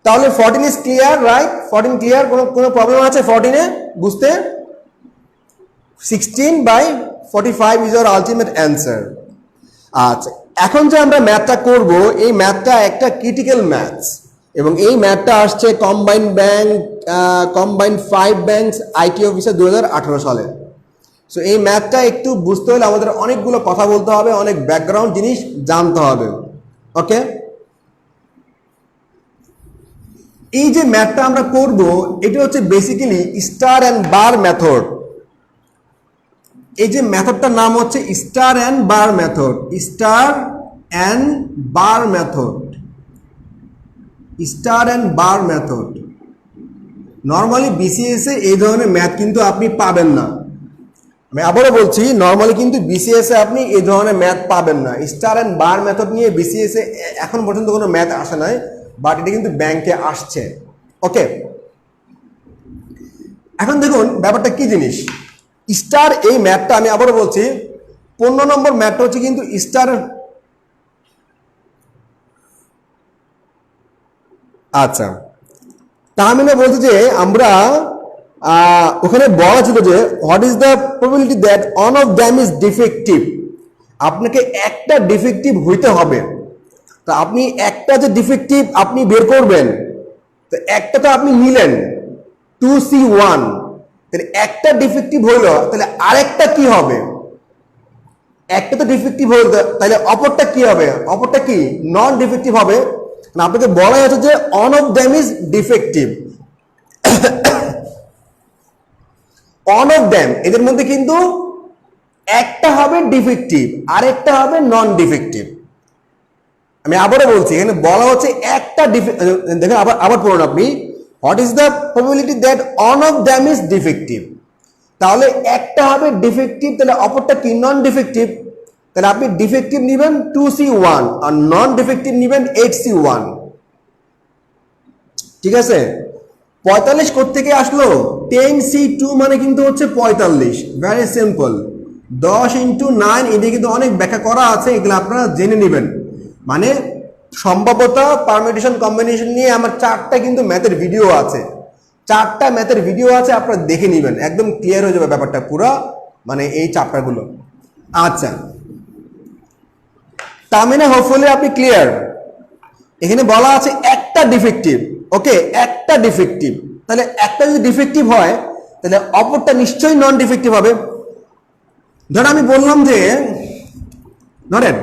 তাহলে 14 ইজ ক্লিয়ার, রাইট? 14 ক্লিয়ার? কোনো প্রবলেম আছে 14 এ বুঝতে? 16/45 ইজ আওয়ার আলটিমেট অ্যান্সার। আচ্ছা, এখন যে আমরা ম্যাথটা করব, এই ম্যাথটা একটা ক্রিটিক্যাল ম্যাথস, এবং এই ম্যাথটা আসছে কম্বাইন্ড 5 ব্যাংকস আইটি অফিসে 2018 সালে। সো এই ম্যাথটা একটু বুঝতে হলে আমাদের অনেকগুলো কথা বলতে হবে, অনেক ব্যাকগ্রাউন্ড জিনিস জানতে হবে। ওকে, এই যে ম্যাথটা আমরা করব, এটা হচ্ছে basically star and bar method. এই যে মেথডটার নাম হচ্ছে star and bar method. Star and bar method, star and bar method. Normally BCS এ এই ধরনের ম্যাথ কিন্তু আপনি পাবেন না। আমি আবারও বলছি, নর্মালি কিন্তু বিসিএস এ আপনি এই ধরনের ম্যাথ পাবেন না। স্টার অ্যান্ড বার মেথড নিয়ে বিসিএস এ এখন পর্যন্ত কোনো ম্যাথ আসে নাই, বাট এটা কিন্তু ব্যাংকে আসছে। ওকে, এখন দেখুন ব্যাপারটা কি জিনিস। স্টার এই ম্যাথটা আমি আবারও বলছি, 15 নম্বর ম্যাথটা হচ্ছে কিন্তু স্টার। আচ্ছা, তার মানে বলতে যে আমরা ওখানে বলা ছিল যে what is the probability that on of them is defective. আপনাকে একটা ডিফেক্টিভ হইতে হবে। তা আপনি একটা যে ডিফেক্টিভ আপনি বের করবেন, তো একটা তো আপনি নিলেন 2C1, তাহলে একটা ডিফেক্টিভ হইলো, তাহলে আরেকটা কি হবে? একটা তো ডিফেক্টিভ হইল, তাহলে অপরটা কি হবে? অপরটা কি নন ডিফেক্টিভ হবে। আপনাকে বলা হচ্ছে যে on of them is defective. On of them, এদের মধ্যে কিন্তু একটা হবে ডিফেক্টিভ, আরেকটা হবে নন ডিফেক্টিভ। আমি আবারও বলছি, এখানে বলা হচ্ছে একটা দেখেন, আবার পড়ুন আপনি, what is the probability that on of them is defective. তাহলে একটা হবে ডিফেক্টিভ, তাহলে অপরটা কি নন ডিফেক্টিভ। তাহলে আপনি ডিফেক্টিভ নেবেন 2C1 আর নন ডিফেক্টিভ নেবেন 8C1। ঠিক আছে, 45 কোত্থেকে আসলো? 10C2 মানে কিন্তু হচ্ছে 45। ভেরি সিম্পল, 10 × 9, এদিকে কিন্তু অনেক ব্যাখ্যা করা আছে, এগুলো আপনারা জেনে নেবেন। মানে সম্ভাব্যতা, পারমিটেশন, কম্বিনেশন নিয়ে আমার 4টা কিন্তু ম্যাথের ভিডিও আছে, 4টা ম্যাথের ভিডিও আছে, আপনারা দেখে নেবেন, একদম ক্লিয়ার হয়ে যাবে ব্যাপারটা পুরো, মানে এই চ্যাপ্টারগুলো। আচ্ছা, তার মানে হোপফুলি আপনি ক্লিয়ার। এখানে বলা আছে একটা ডিফেক্টিভ। ওকে, একটা ডিফেক্টিভ, তাহলে একটা যদি ডিফেক্টিভ হয় তাহলে অপরটা নিশ্চয়ই নন ডিফেক্টিভ হবে। ধরেন আমি বললাম যে, ধরেন,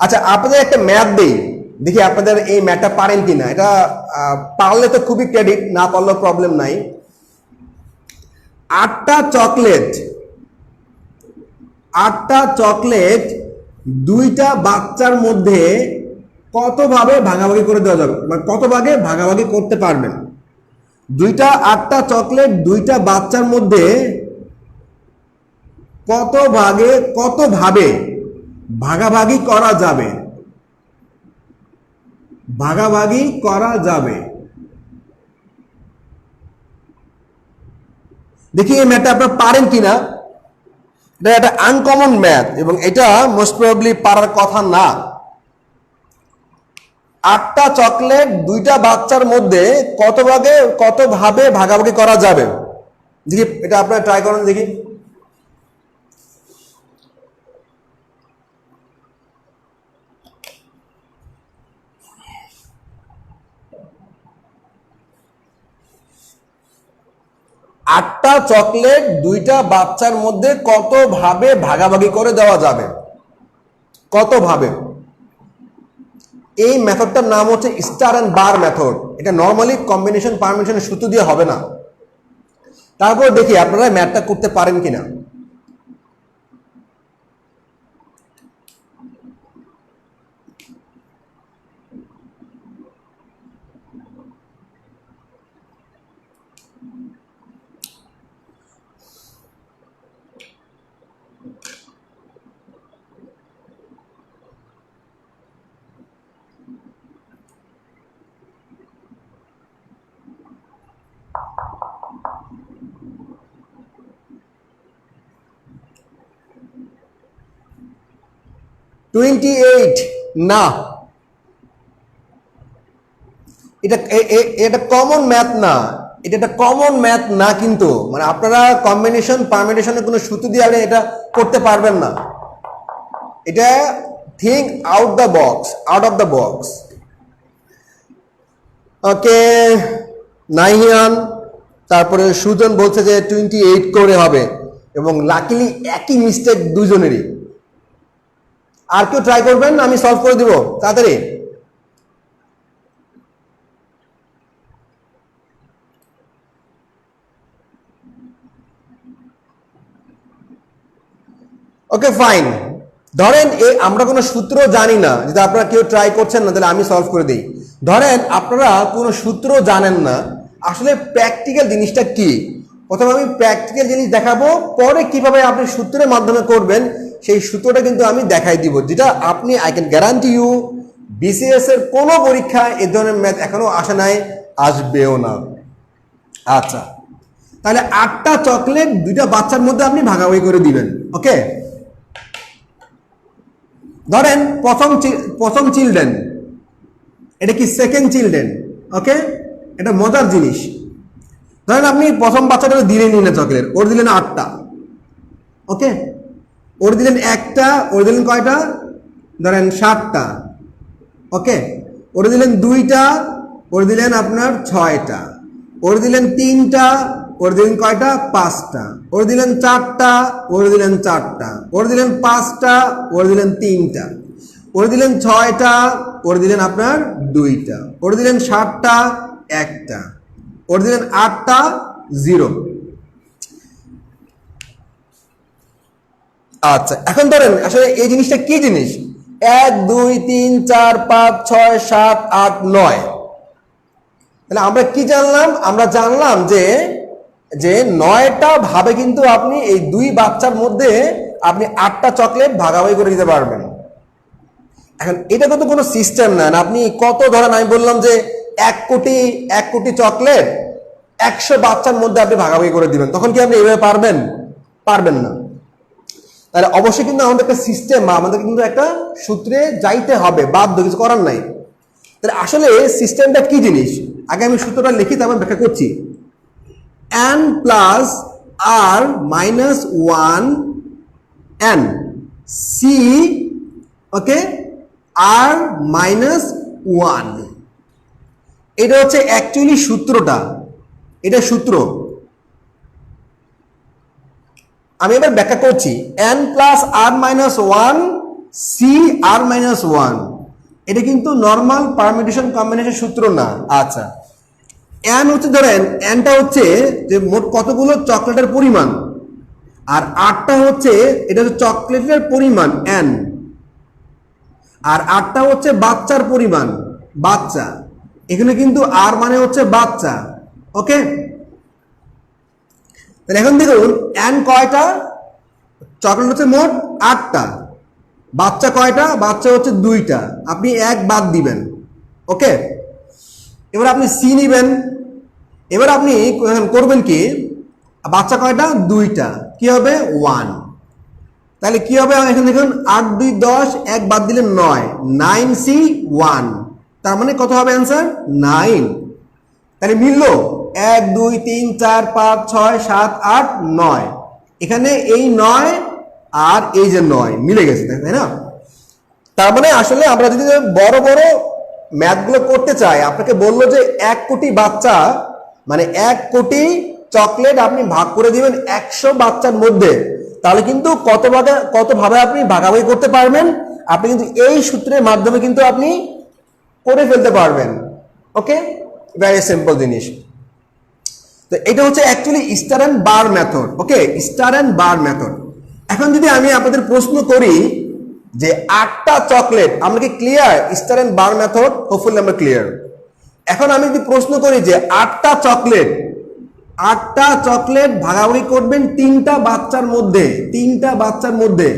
আচ্ছা আপনাদের একটা ম্যাথ দেই, দেখি আপনাদের এই ম্যাথটা পারেন কিনা। এটা পারলে তো খুবই ক্রেডিট, না পারলেও প্রবলেম নাই। 8টা চকলেট 2টা বাচ্চার মধ্যে কত ভাবে ভাগাভাগি করে দেওয়া যাবে, মানে কত ভাগে ভাগাভাগি করতে পারবেন? 8টা চকলেট 2টা বাচ্চার মধ্যে কত ভাবে ভাগাভাগি করা যাবে? ভাগাভাগি করা যাবে। দেখি এই ম্যাথটা আপনারা পারেন কিনা। এটা একটা আনকমন ম্যাথ, এবং এটা মোস্ট প্রবাবলি পারার কথা না। 8টা চকলেট 2টা বাচ্চার মধ্যে কত ভাবে ভাগাভাগি করা যাবে? দেখি এটা আপনারা ট্রাই করেন দেখি। আটটা চকলেট 2টা বাচ্চার মধ্যে কত ভাবে ভাগাভাগি করে দেওয়া যাবে? কত ভাবে? এই মেথডটার নাম হচ্ছে স্টার অ্যান্ড বার মেথড। এটা নর্মালি কম্বিনেশন পারমিশনের সূত্র দিয়ে হবে না। তারপর দেখি আপনারা ম্যাথটা করতে পারেন কিনা। 28 না, এটা কমন ম্যাথ না, এটা একটা কমন ম্যাথ না, কিন্তু মানে আপনারা কম্বিনেশন পারমিটেশনের কোনো সূত্র দিয়ে আপনি এটা করতে পারবেন না। এটা think out of the box. Okay, Nahian তারপরে সুজন বলছে যে 28 করে হবে, এবং লাকিলি একই মিস্টেক দুজনেরই। আর কেউ ট্রাই করবেন, আমি সলভ করে দিব তাড়াতাড়ি। ওকে ফাইন, ধরেন আমরা কোনো সূত্র জানি না, যদি আপনারা কেউ ট্রাই করছেন না তাহলে আমি সলভ করে দিই। ধরেন আপনারা কোনো সূত্র জানেন না, আসলে প্র্যাকটিক্যাল জিনিসটা কি, প্রথমে আমি প্র্যাকটিক্যাল জিনিস দেখাবো, পরে কিভাবে আপনি সূত্রের মাধ্যমে করবেন সেই সূত্রটা কিন্তু আমি দেখাই দিব, যেটা আপনি I can guarantee you BCS এর কোনো পরীক্ষায় এ ধরনের ম্যাথ এখনো আসে নাই, আসবেও না। আচ্ছা, তাহলে 8টা চকলেট 2টা বাচ্চার মধ্যে আপনি ভাগাভাগি করে দিবেন। ওকে, ধরেন প্রথম চিলড্রেন, এটা কি সেকেন্ড চিলড্রেন। ওকে, এটা মজার জিনিস। ধরেন আপনি প্রথম বাচ্চাটা দিলেন না চকলেট, ওর দিলেন 8টা। ওকে, ওর দিলেন 1টা, ওর দিলেন কয়টা, ধরেন 7টা। ওকে, ওর দিলেন 2টা, ওর দিলেন আপনার 6টা। ওর দিলেন 3টা, ওর দিলেন কয়টা, 5টা। ওর দিলেন 4টা, ওর দিলেন 4টা। ওর দিলেন 5টা, ওর দিলেন 3টা। ওর দিলেন 6টা, ওর দিলেন আপনার 2টা। ওর দিলেন 7টা, 1টা। ওর দিলেন 8টা, 0। আচ্ছা, এখন ধরেন আসলে এই জিনিসটা কি জিনিস, 1 2 3 4 5 6 7 8 9। তাহলে আমরা কি জানলাম, আমরা জানলাম যে 9টা ভাবে কিন্তু আপনি এই 2 বাচ্চার মধ্যে আপনি 8টা চকলেট ভাগাভাগি করে দিতে পারবেন। এখন এটা কিন্তু কোনো সিস্টেম না, আপনি কত, ধরেন আমি বললাম যে 1 কোটি চকলেট 100 বাচ্চার মধ্যে আপনি ভাগাভাগি করে দিবেন, তখন কি আপনি এইভাবে পারবেন না। তাহলে অবশ্যই কিন্তু আমাদের একটা সিস্টেম বা আমাদের কিন্তু একটা সূত্রে যাইতে হবে, বাধ্য, কিছু করার নাই। তাহলে আসলে সিস্টেমটা কি জিনিস, আগে আমি সূত্রটা লিখি, তারপর ব্যাখ্যা করছি। n plus r minus 1 n c, ওকে, r মাইনাস 1, এটা হচ্ছে অ্যাকচুয়ালি সূত্রটা, এটা সূত্র। আমি এবার ব্যাখ্যা করছি। n plus r minus 1 c r minus 1, এটা কিন্তু নর্মাল পারমিটেশন কম্বিনেশন সূত্র না। আচ্ছা, n হচ্ছে, ধরেন nটা হচ্ছে যে মোট কতগুলো চকলেটের পরিমাণ, আর 8টা হচ্ছে এটা হচ্ছে চকলেটের পরিমাণ n, আর 8টা হচ্ছে বাচ্চার পরিমাণ, বাচ্চা। এখানে কিন্তু r মানে হচ্ছে বাচ্চা। ওকে, তাহলে এখন দেখুন n কয়টা, চকলেট হচ্ছে মোট 8টা, বাচ্চা কয়টা, বাচ্চা হচ্ছে 2টা, আপনি 1 বাদ দিবেন। ওকে, এবার আপনি c নিবেন, এবার আপনি করবেন কি, বাচ্চা কয়টা, 2টা, কি হবে 1। তাহলে কি হবে, এখানে দেখুন 8 2 10, 1 বাদ দিলে 9, 9c 1, তার মানে কত হবে অ্যান্সার, 9। তাহলে মিললো 1 2 3 4 5 6 7 8 9, এখানে এই 9 আর এই যে 9 মিলে গেছে, তাই না। তার মানে আসলে আমরা যদি বড় বড় ম্যাথগুলো করতে চাই, আপনাকে বললো যে 1 কোটি বাচ্চা মানে 1 কোটি চকলেট আপনি ভাগ করে দিবেন 100 বাচ্চার মধ্যে, তাহলে কিন্তু কত ভাবে আপনি ভাগাভাগি করতে পারবেন, আপনি কিন্তু এই সূত্রের মাধ্যমে কিন্তু আপনি করে ফেলতে পারবেন। ওকে, ভেরি সিম্পল জিনিস। তো এটা হচ্ছে actually star and bar method. Okay, star and bar method. এখন যদি আমি আপনাদের প্রশ্ন করি যে 8টা চকলেট, আমরা কি clear star and bar method? Hopefully আমরা ক্লিয়ার। এখন আমি যদি প্রশ্ন করি যে 8টা চকলেট ভাগাভাগি করবেন 3টা বাচ্চার মধ্যে,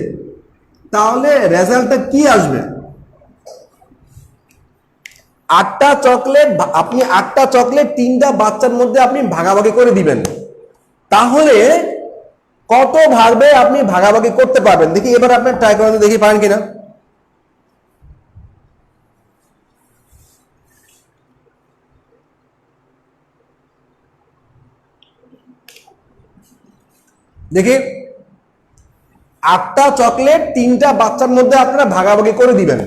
তাহলে রেজাল্টটা কি আসবে? 8টা চকলেট, আপনি 8টা চকলেট 3টা বাচ্চার মধ্যে আপনি ভাগাভাগি করে দিবেন, তাহলে কত ভাবে আপনি ভাগাভাগি করতে পারবেন? দেখি এবার আপনি ট্রাই করেন, দেখি পারেন কিনা। দেখি 8টা চকলেট 3টা বাচ্চার মধ্যে আপনারা ভাগাভাগি করে দিবেন,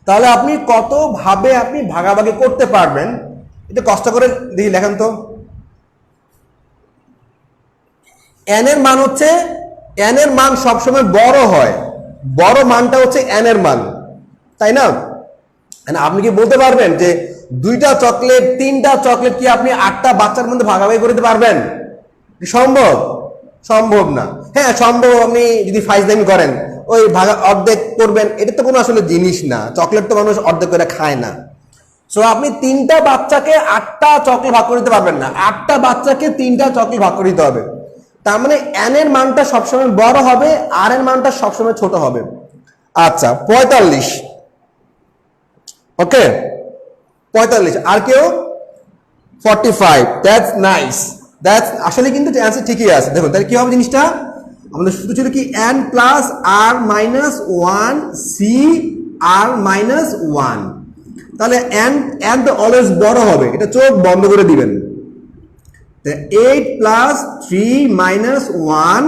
তাহলে আপনি কত ভাবে আপনি ভাগাভাগি করতে পারবেন? এটা কষ্ট করে দেখি লেখেন তো। n এর মান হচ্ছে, n এর মান সবসময় বড় হয়, বড় মানটা হচ্ছে n এর মান, তাই না? আপনি কি বলতে পারবেন যে 2টা চকলেট 3টা চকলেট কি আপনি 8টা বাচ্চার মধ্যে ভাগাভাগি করে দিতে পারবেন? সম্ভব? সম্ভব না। হ্যাঁ সম্ভব, আপনি যদি ফাইজলামি করেন ওই অর্ধেক করবেন, এটা তো কোনো আসলে জিনিস না, চকলেট তো মানুষ অর্ধেক করে খায় না। সো আপনি 3টা বাচ্চাকে 8টা চকলেট ভাগ করে দিতে পারবেন না, 8টা বাচ্চাকে 3টা চকলেট ভাগ করে দিতে হবে। তার মানে n এর মানটা সবসময় বড় হবে, r এর মানটা সবসময় ছোট হবে। আচ্ছা 45, ওকে 45, আর কেউ 45, দ্যাটস নাইস, দ্যাটস আসলে কিন্তু অ্যান্সার ঠিকই আছে। দেখুন তাহলে কি হবে জিনিসটা, আমাদের সূত্র ছিল কি n plus r minus 1 c r minus 1, তাহলে n তো অলওয়েজ বড় হবে, এটা চোখ বন্ধ করে দিবেন। 8 প্লাস 3 মাইনাস 1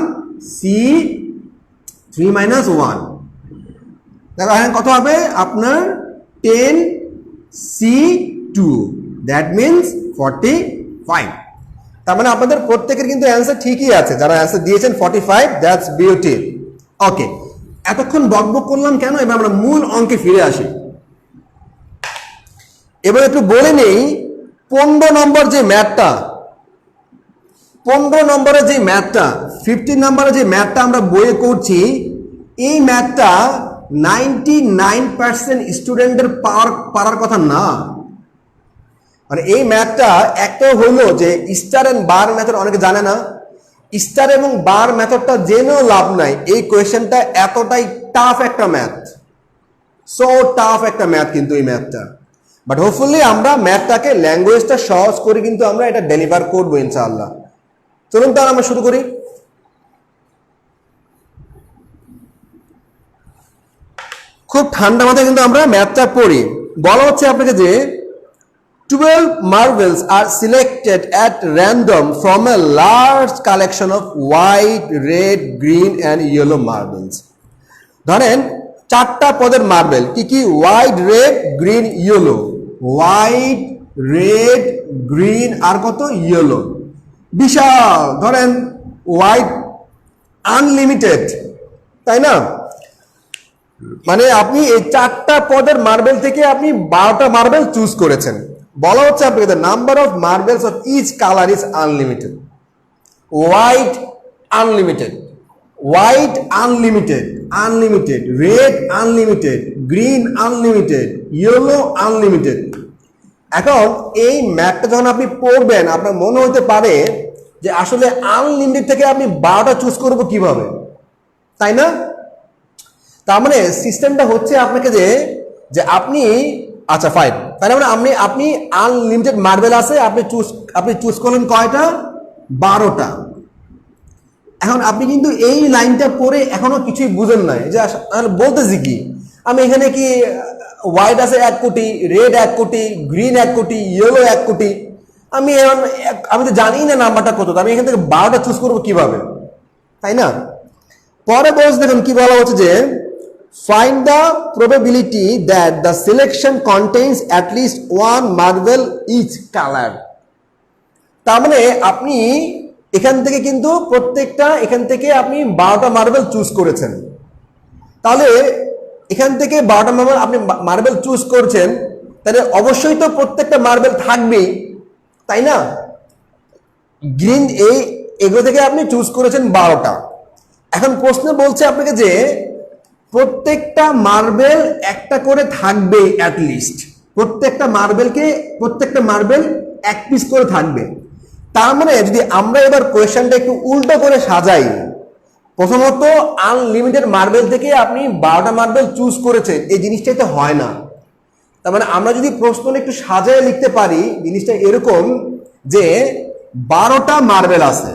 c 3 মাইনাস 1, দেখো এখানে কত হবে আপনার 10 c 2, দ্যাট মিনস 45। তার মানে আপনাদের প্রত্যেকের কিন্তু অ্যান্সার ঠিকই আছে, যারা অ্যান্সার দিয়েছেন 45, দ্যাটস বিউটি। ওকে, এতক্ষণ বকবক করলাম কেন, এবার আমরা মূল অঙ্কে ফিরে আসি। এবার একটু বলে নেই 15 নম্বর যে ম্যাথটা, 15 নম্বরের যে ম্যাথটা, 15 নম্বরের যে ম্যাথটা আমরা বইয়ে করছি, এই ম্যাথটা 99% স্টুডেন্টের পারার কথা না। মানে এই ম্যাথটা একটা হলো যে স্টার এন্ড বার মেথড অনেকে জানে না, স্টার এবং বার মেথডটা জেনেও লাভ নাই, এই কোয়েশ্চেনটা এতটাই টাফ একটা ম্যাথ, সো টাফ একটা ম্যাথ কিন্তু এই ম্যাথটা। বাট হোপফুলি আমরা ম্যাথটাকে ল্যাঙ্গুয়েজটা সহজ করে কিন্তু আমরা এটা ডেলিভার করবো ইনশাআল্লাহ। চলুন তাহলে আমরা শুরু করি। খুব ঠান্ডা মাথায় কিন্তু আমরা ম্যাথটা পড়ি। বলা হচ্ছে আপনাকে যে 12 marbles are selected at random from a large collection of white, red, green and yellow marbles. ধরেন 4টা পদের মার্বেল, কি কি? White, red, green, yellow. White, red, green আর কত? ইয়েলো। বিশাল, ধরেন হোয়াইট আনলিমিটেড, তাই না? মানে আপনি এই 4টা পদের মার্বেল থেকে আপনি 12টা মার্বেল চুজ করেছেন। বলা হচ্ছে আপনাকে the number of marbles of each color is unlimited. White unlimited, white unlimited, unlimited, red unlimited, green unlimited, yellow unlimited. এখন এই ম্যাথটা যখন আপনি পড়বেন আপনার মনে হতে পারে যে আসলে আনলিমিটেড থেকে আপনি 12টা চুজ করব কিভাবে, তাই না? তার মানে সিস্টেমটা হচ্ছে আপনাকে যে আপনি, আচ্ছা ফাইন, তার মানে আপনি আনলিমিটেড মার্বেল আছে, আপনি চুজ করলেন কয়টা? 12টা। এখন আপনি কিন্তু এই লাইনটা পড়ে এখনো কিছুই বুঝেন নাই, যে বলতেছি কি, আমি এখানে কি হোয়াইট আছে 1 কোটি, রেড 1 কোটি, গ্রিন 1 কোটি, ইয়েলো 1 কোটি, আমি তো জানি না নাম্বারটা কত, আমি এখান থেকে 12টা চুজ করবো কিভাবে, তাই না? পরে বলছে দেখুন কি বলা হচ্ছে যে find the probability that the selection contains at least one marble each color. তার মানে আপনি এখান থেকে কিন্তু এখান থেকে আপনি 12টা মার্বেল চুজ করেছেন, তাহলে এখান থেকে 12টা মার্বেল আপনি মার্বেল চুজ করছেন, তাহলে অবশ্যই তো প্রত্যেকটা মার্বেল থাকবেই, তাই না? গ্রিন এগুলো থেকে আপনি চুজ করেছেন 12টা। এখন প্রশ্ন বলছে আপনাকে যে প্রত্যেকটা মার্বেল একটা করে থাকবে, অ্যাটলিস্ট প্রত্যেকটা মার্বেল 1 পিস করে থাকবে। তার মানে যদি আমরা এবার কোয়েশ্চেনটা একটু উল্টো করে সাজাই, প্রথমত আনলিমিটেড মার্বেল থেকে আপনি 12টা মার্বেল চুজ করেছেন, এই জিনিসটাই তো হয় না। তার মানে আমরা যদি প্রশ্ন একটু সাজায় লিখতে পারি, জিনিসটা এরকম যে 12টা মার্বেল আছে,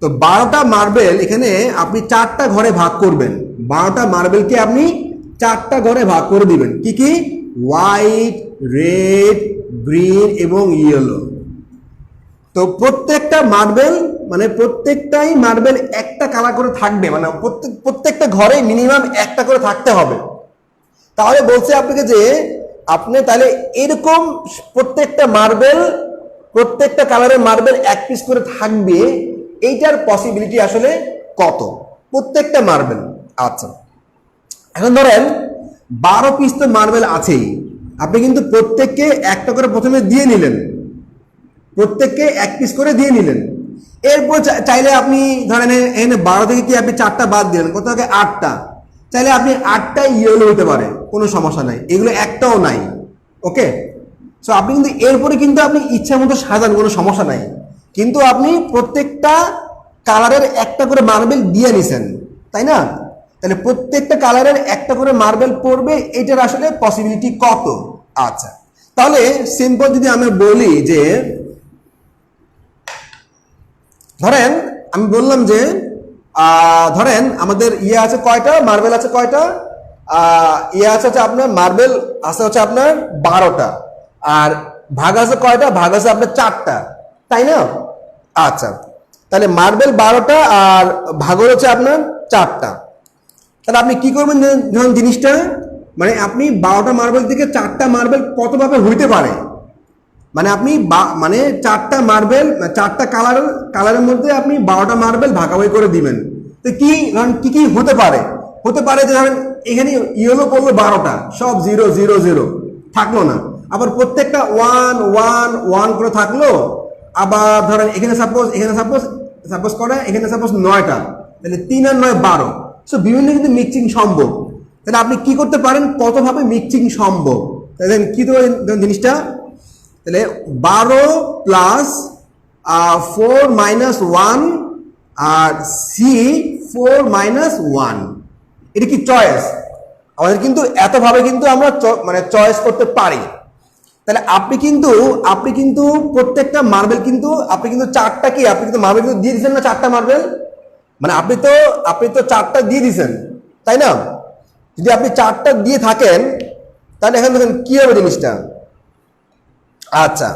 তো 12টা মার্বেল এখানে আপনি 4টা ঘরে ভাগ করবেন, 12টা মার্বেলকে আপনি 4টা ঘরে ভাগ করে দিবেন, কি কি? হোয়াইট, রেড, গ্রিন এবং ইয়েলো। তো প্রত্যেকটা মার্বেল মানে প্রত্যেকটাই মার্বেল একটা কালার করে থাকবে, মানে প্রত্যেকটা ঘরে মিনিমাম একটা করে থাকতে হবে। তাহলে বলছে আপনাকে যে আপনি তাহলে এরকম প্রত্যেকটা মার্বেল, প্রত্যেকটা কালারের মার্বেল এক পিস করে থাকবে, এইটার পসিবিলিটি আসলে কত প্রত্যেকটা মার্বেল। আচ্ছা, এখন ধরেন 12 পিস তো মার্বেল আছেই, আপনি কিন্তু প্রত্যেককে একটা করে প্রথমে দিয়ে নিলেন, প্রত্যেককে এক পিস করে দিয়ে নিলেন। এরপর চাইলে আপনি ধরেন এখানে 12 থেকে কি আপনি 4টা বাদ দিলেন, কত থাকে 8টা, চাইলে আপনি 8টা ইয়েলো হতে পারে, কোনো সমস্যা নাই, এগুলো একটাও নাই। ওকে, সো আপনি কিন্তু এরপরে কিন্তু আপনি ইচ্ছা মতো সাজান, কোনো সমস্যা নাই, কিন্তু আপনি প্রত্যেকটা কালারের একটা করে মার্বেল দিয়ে নিছেন, তাই না? তাহলে প্রত্যেকটা কালারের একটা করে মার্বেল পড়বে, এটার আসলে পসিবিলিটি কত? আচ্ছা, তাহলে সিম্পল যদি আমি বলি যে ধরেন আমি বললাম যে ধরেন আমাদের ইয়ে আছে কয়টা মার্বেল আছে, কয়টা ইয়ে আছে হচ্ছে আপনার মার্বেল আছে হচ্ছে আপনার 12টা, আর ভাগ আছে কয়টা, ভাগ আছে আপনার 4টা, তাই না? আচ্ছা, তাহলে মার্বেল 12টা আর ভাগ হচ্ছে আপনার 4টা। তাহলে আপনি কি করবেন যখন জিনিসটা, মানে আপনি 12টা মার্বেল থেকে 4টা মার্বেল কতভাবে হইতে পারে, মানে আপনি মানে 4টা মার্বেল 4টা কালারের মধ্যে আপনি 12টা মার্বেল ভাগাভাগি করে দিবেন। তো কি ধরেন কি কি হতে পারে, হতে পারে যে ধরেন এখানে ইয়েলো পড়লো 12টা, সব 0 0 0 থাকলো না, আবার প্রত্যেকটা 1 1 1 করে থাকলো, আবার ধরেন এখানে সাপোজ করে এখানে সাপোজ 9টা, তাহলে 3 আর 9 12। সো বিভিন্ন কিন্তু মিক্সিং সম্ভব। তাহলে আপনি কি করতে পারেন, কতভাবে মিক্সিং সম্ভব, তাহলে কি তো জিনিসটা, তাহলে 12 প্লাস 4 মাইনাস 1 আর সি 4 মাইনাস 1, এটা কি চয়েস? আমাদের কিন্তু এতভাবে কিন্তু আমরা মানে চয়েস করতে পারি। তাহলে আপনি কিন্তু প্রত্যেকটা মার্বেল কিন্তু আপনি কিন্তু 4টা কি আপনি কিন্তু মার্বেল কিন্তু দিয়ে দিচ্ছেন না, 4টা মার্বেল, মানে আপনি তো 4টা দিয়ে দিচ্ছেন, তাই না? যদি আপনি 4টা দিয়ে থাকেন তাহলে এখন দেখেন কি হবে জিনিসটা। আচ্ছা,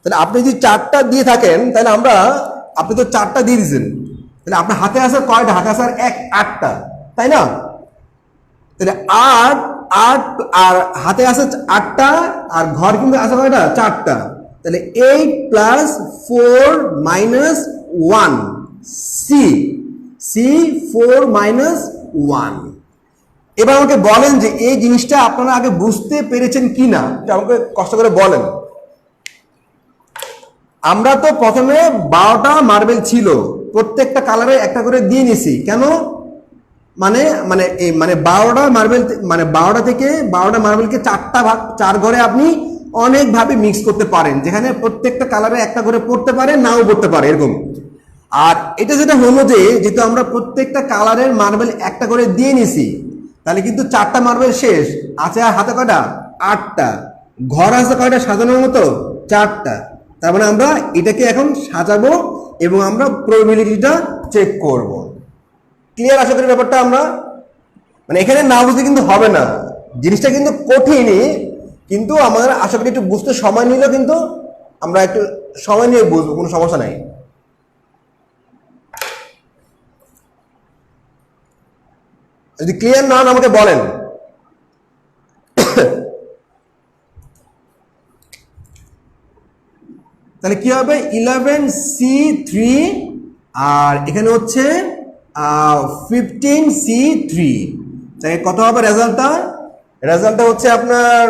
তাহলে আপনি যদি 4টা দিয়ে থাকেন তাহলে আপনি তো 4টা দিয়ে দিয়েছেন, তাহলে আপনার হাতে আছে কয়টা, হাতে আছে 8টা, তাই না? তাহলে 8 8 আর হাতে আছে 8টা, আর ঘর কিন্তু আছে কয়টা, 4টা, তাহলে 8 plus 4 minus 1 C C 4 minus 1। এবার আমাকে বলেন যে এই জিনিসটা আপনারা আগে বুঝতে পেরেছেন কি না, এটা আমাকে কষ্ট করে বলেন। আমরা তো প্রথমে 12টা মার্বেল ছিল, প্রত্যেকটা কালারে একটা করে দিয়ে নিছি, কেন? মানে মানে মানে 12টা মার্বেল, মানে 12টা থেকে 12টা মার্বেলকে 4টা ভাগ, 4 ঘরে আপনি অনেকভাবে মিক্স করতে পারেন, যেখানে প্রত্যেকটা কালারে একটা করে পড়তে পারে, নাও পড়তে পারে, এরকম। আর এটা যেটা হলো যে যেহেতু আমরা প্রত্যেকটা কালারের মার্বেল একটা করে দিয়ে নিছি, তাহলে কিন্তু 4টা মার্বেল শেষ আছে, আর হাতে কয়টা, 8টা, ঘর আছে কয়টা সাজানোর মতো, 4টা। তার মানে আমরা এটাকে এখন সাজাবো এবং আমরা প্রবাবিলিটিটা চেক করব। ক্লিয়ার আশা করি ব্যাপারটা আমরা, মানে এখানে না বুঝতে কিন্তু হবে না, জিনিসটা কিন্তু কঠিনই, কিন্তু আমাদের আশা করি একটু বুঝতে সময় নিলেও কিন্তু আমরা একটু সময় নিয়ে বুঝবো, কোনো সমস্যা নাই। যদি ক্লিয়ার না হন আমাকে বলেন। তাহলে কি হবে, 11C3 আর এখানে হচ্ছে 15C3, তাই কত হবে রেজাল্টটা? রেজাল্টটা হচ্ছে আপনার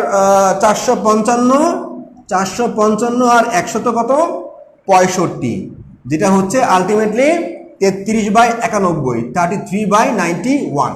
455 আর 100 তো কত, 65, যেটা হচ্ছে আলটিমেটলি 33/91, 33/91।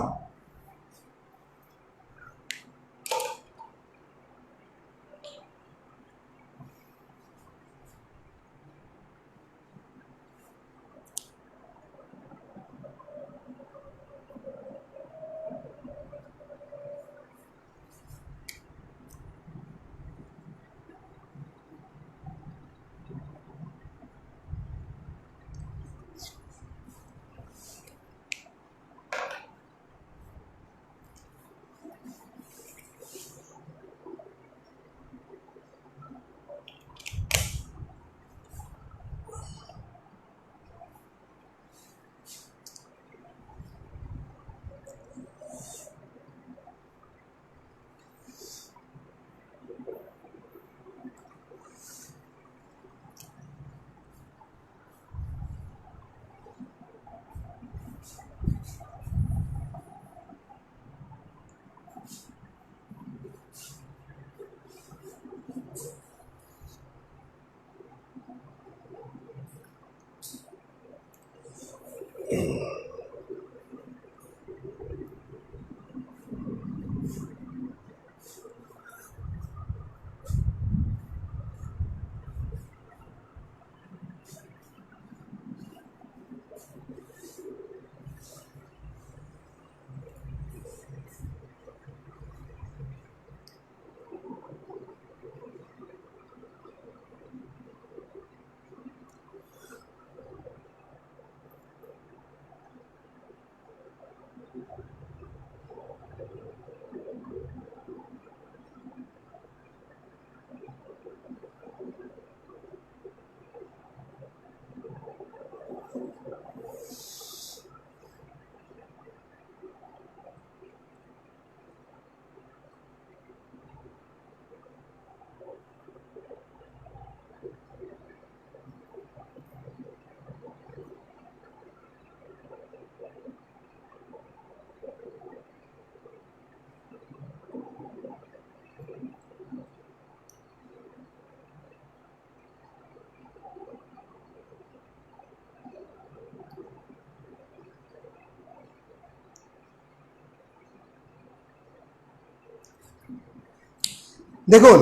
দেখুন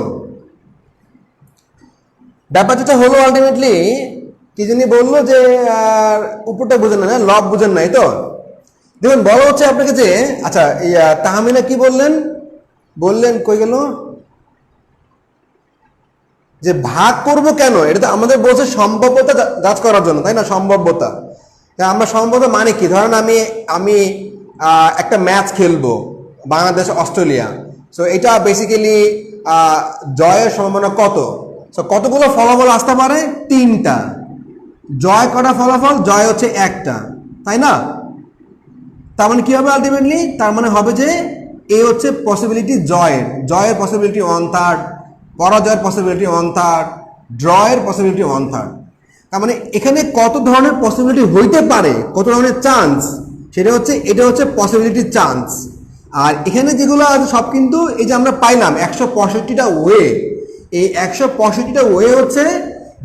ব্যাপার যেটা হলো আলটিমেটলি কি জানি বললো যে উপরটা বুঝেন না, লব বুঝেন নাই তো। দেখুন বলা হচ্ছে আপনাকে যে আচ্ছা তাহমিনা কি বললেন কই গেল যে ভাগ করব কেন, এটা তো আমাদের বলছে সম্ভাব্যতা যাচ করার জন্য, তাই না? সম্ভাব্যতা আমরা সম্ভাব্যতা মানে কি, ধরেন আমি একটা ম্যাচ খেলবো বাংলাদেশ অস্ট্রেলিয়া, সো এটা বেসিক্যালি জয়ের সম্ভাবনা কত, সো কতগুলো ফলাফল আসতে পারে, 3টা। জয় কটা ফলাফল, জয় হচ্ছে 1টা, তাই না? তার মানে কি হবে আলটিমেটলি, তার মানে হবে যে এই হচ্ছে পসিবিলিটি জয়ের পসিবিলিটি 1/3, পরাজয়ের পসিবিলিটি 1/3, ড্রয়ের পসিবিলিটি 1/3। তার মানে এখানে কত ধরনের পসিবিলিটি হইতে পারে, কত ধরনের চান্স, এটা হচ্ছে পসিবিলিটি চান্স। আর এখানে যেগুলো আছে সব কিন্তু এই যে আমরা পাইলাম 165টা ওয়ে, এই 165টা ওয়ে হচ্ছে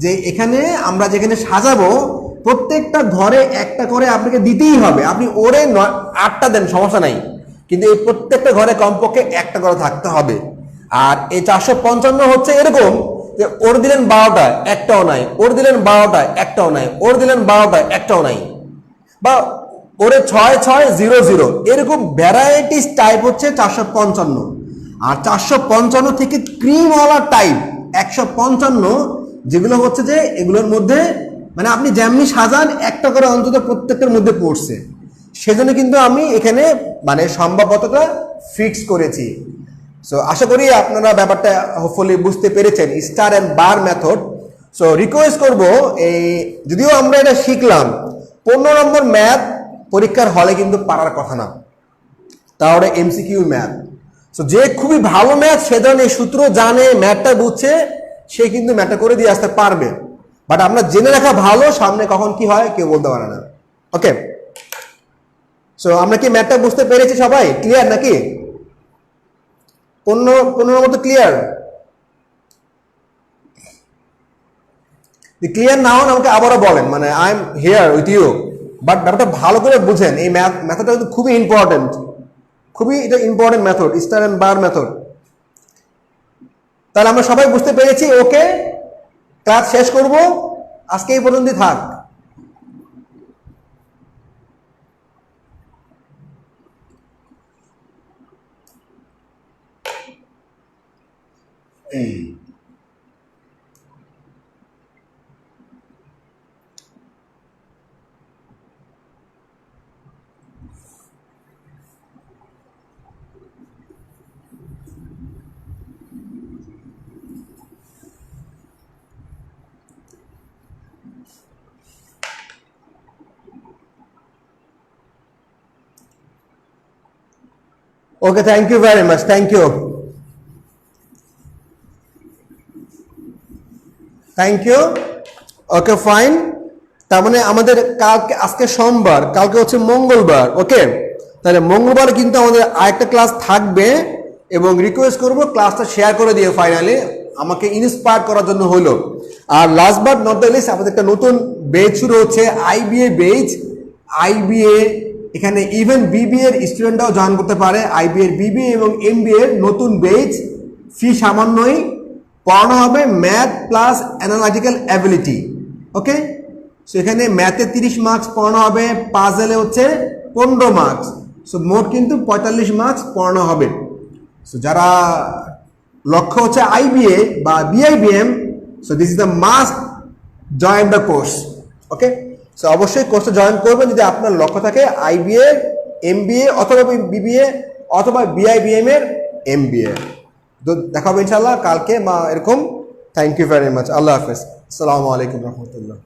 যে এখানে আমরা যেখানে সাজাবো প্রত্যেকটা ঘরে একটা করে আপনাকে দিতেই হবে। আপনি ওরে 8টা দেন সমস্যা নাই, কিন্তু এই প্রত্যেকটা ঘরে কমপক্ষে একটা করে থাকতে হবে। আর এই 455 হচ্ছে এরকম যে ওর দিলেন 12টা একটাও নাই, ওর দিলেন 12টা একটাও নাই, ওর দিলেন 12টা একটাও নাই, বা ওরে 6600, এরকম ভ্যারাইটিস টাইপ হচ্ছে 455। আর 455 থেকে ক্রিমওয়ালা টাইপ 155, যেগুলো হচ্ছে যে এগুলোর মধ্যে মানে আপনি যেমনি সাজান একটা করে অন্তত প্রত্যেকটার মধ্যে পড়ছে। সেজন্য কিন্তু আমি এখানে মানে সম্ভাব্যতাটা ফিক্স করেছি। সো আশা করি আপনারা ব্যাপারটা হোপফুলি বুঝতে পেরেছেন, star and bar method. So request করব, এই যদিও আমরা এটা শিখলাম 15 নম্বর ম্যাথ পরীক্ষার হলে কিন্তু পারার কথা না, তাহলে এমসিকিউ ম্যাথ। সো যে খুবই ভালো ম্যাথ, সে ধরনের সূত্র জানে, ম্যাথটা বুঝছে, সে কিন্তু ম্যাথটা করে দিয়ে আসতে পারবে। বাট আমরা জেনে রাখা ভালো, সামনে কখন কি হয় কেউ বলতে পারে না। ওকে, সো আমরা কি ম্যাথটা বুঝতে পেরেছি সবাই? ক্লিয়ার নাকি? 15 মতো ক্লিয়ার? ক্লিয়ার না হন আমাকে আবারও বলেন, মানে I am here with you. But ব্যাপারটা ভালো করে বুঝেন, এই মেথডটা কিন্তু খুবই ইম্পর্টেন্ট, খুবই এটা important method, star and bar method. তাহলে আমরা সবাই বুঝতে পেরেছি। ওকে, ক্লাস শেষ করব, আজকে এই পর্যন্তই থাক। Okay, thank you very much, thank you, thank you. Okay fine, তার মানে আমাদের কালকে, আজকে সোমবার, কালকে হচ্ছে মঙ্গলবার। ওকে, তাহলে মঙ্গলবার কিন্তু আমাদের আরেকটা ক্লাস থাকবে, এবং রিকোয়েস্ট করব ক্লাসটা শেয়ার করে দিয়ে ফাইনালি আমাকে ইন্সপায়ার করার জন্য হলো। আর last but not the least, আমাদের একটা নতুন বেচ শুরু হচ্ছে, আইবিএ বেচ। আইবিএ, এখানে ইভেন বিবিএ এর স্টুডেন্টরাও জয়েন করতে পারে। আইবিএ এর বিবিএ এবং এমবিএ এর নতুন বেচ, ফি সামান্যই, পড়ানো হবে ম্যাথ প্লাস অ্যানালাইটিক্যাল অ্যাবিলিটি। ওকে, সো এখানে ম্যাথে 30 মার্কস পড়ানো হবে, পাজেলে হচ্ছে 15 মার্কস, সো মোট কিন্তু 45 মার্কস পড়ানো হবে। সো যারা লক্ষ্য হচ্ছে আইবিএ বা BIBM, so this is the must join the course. Okay, so অবশ্যই কোর্সে জয়েন করবেন যদি আপনার লক্ষ্য থাকে আইবিএ, এমবিএ অথবা বিবিএ অথবা বিআইবিএম এর এমবিএ। তো দেখা হবে ইনশাআল্লাহ কালকে এরকম। Thank you very much. আল্লাহ হাফেজ। আসসালামু আলাইকুম রহমতুল্লাহ।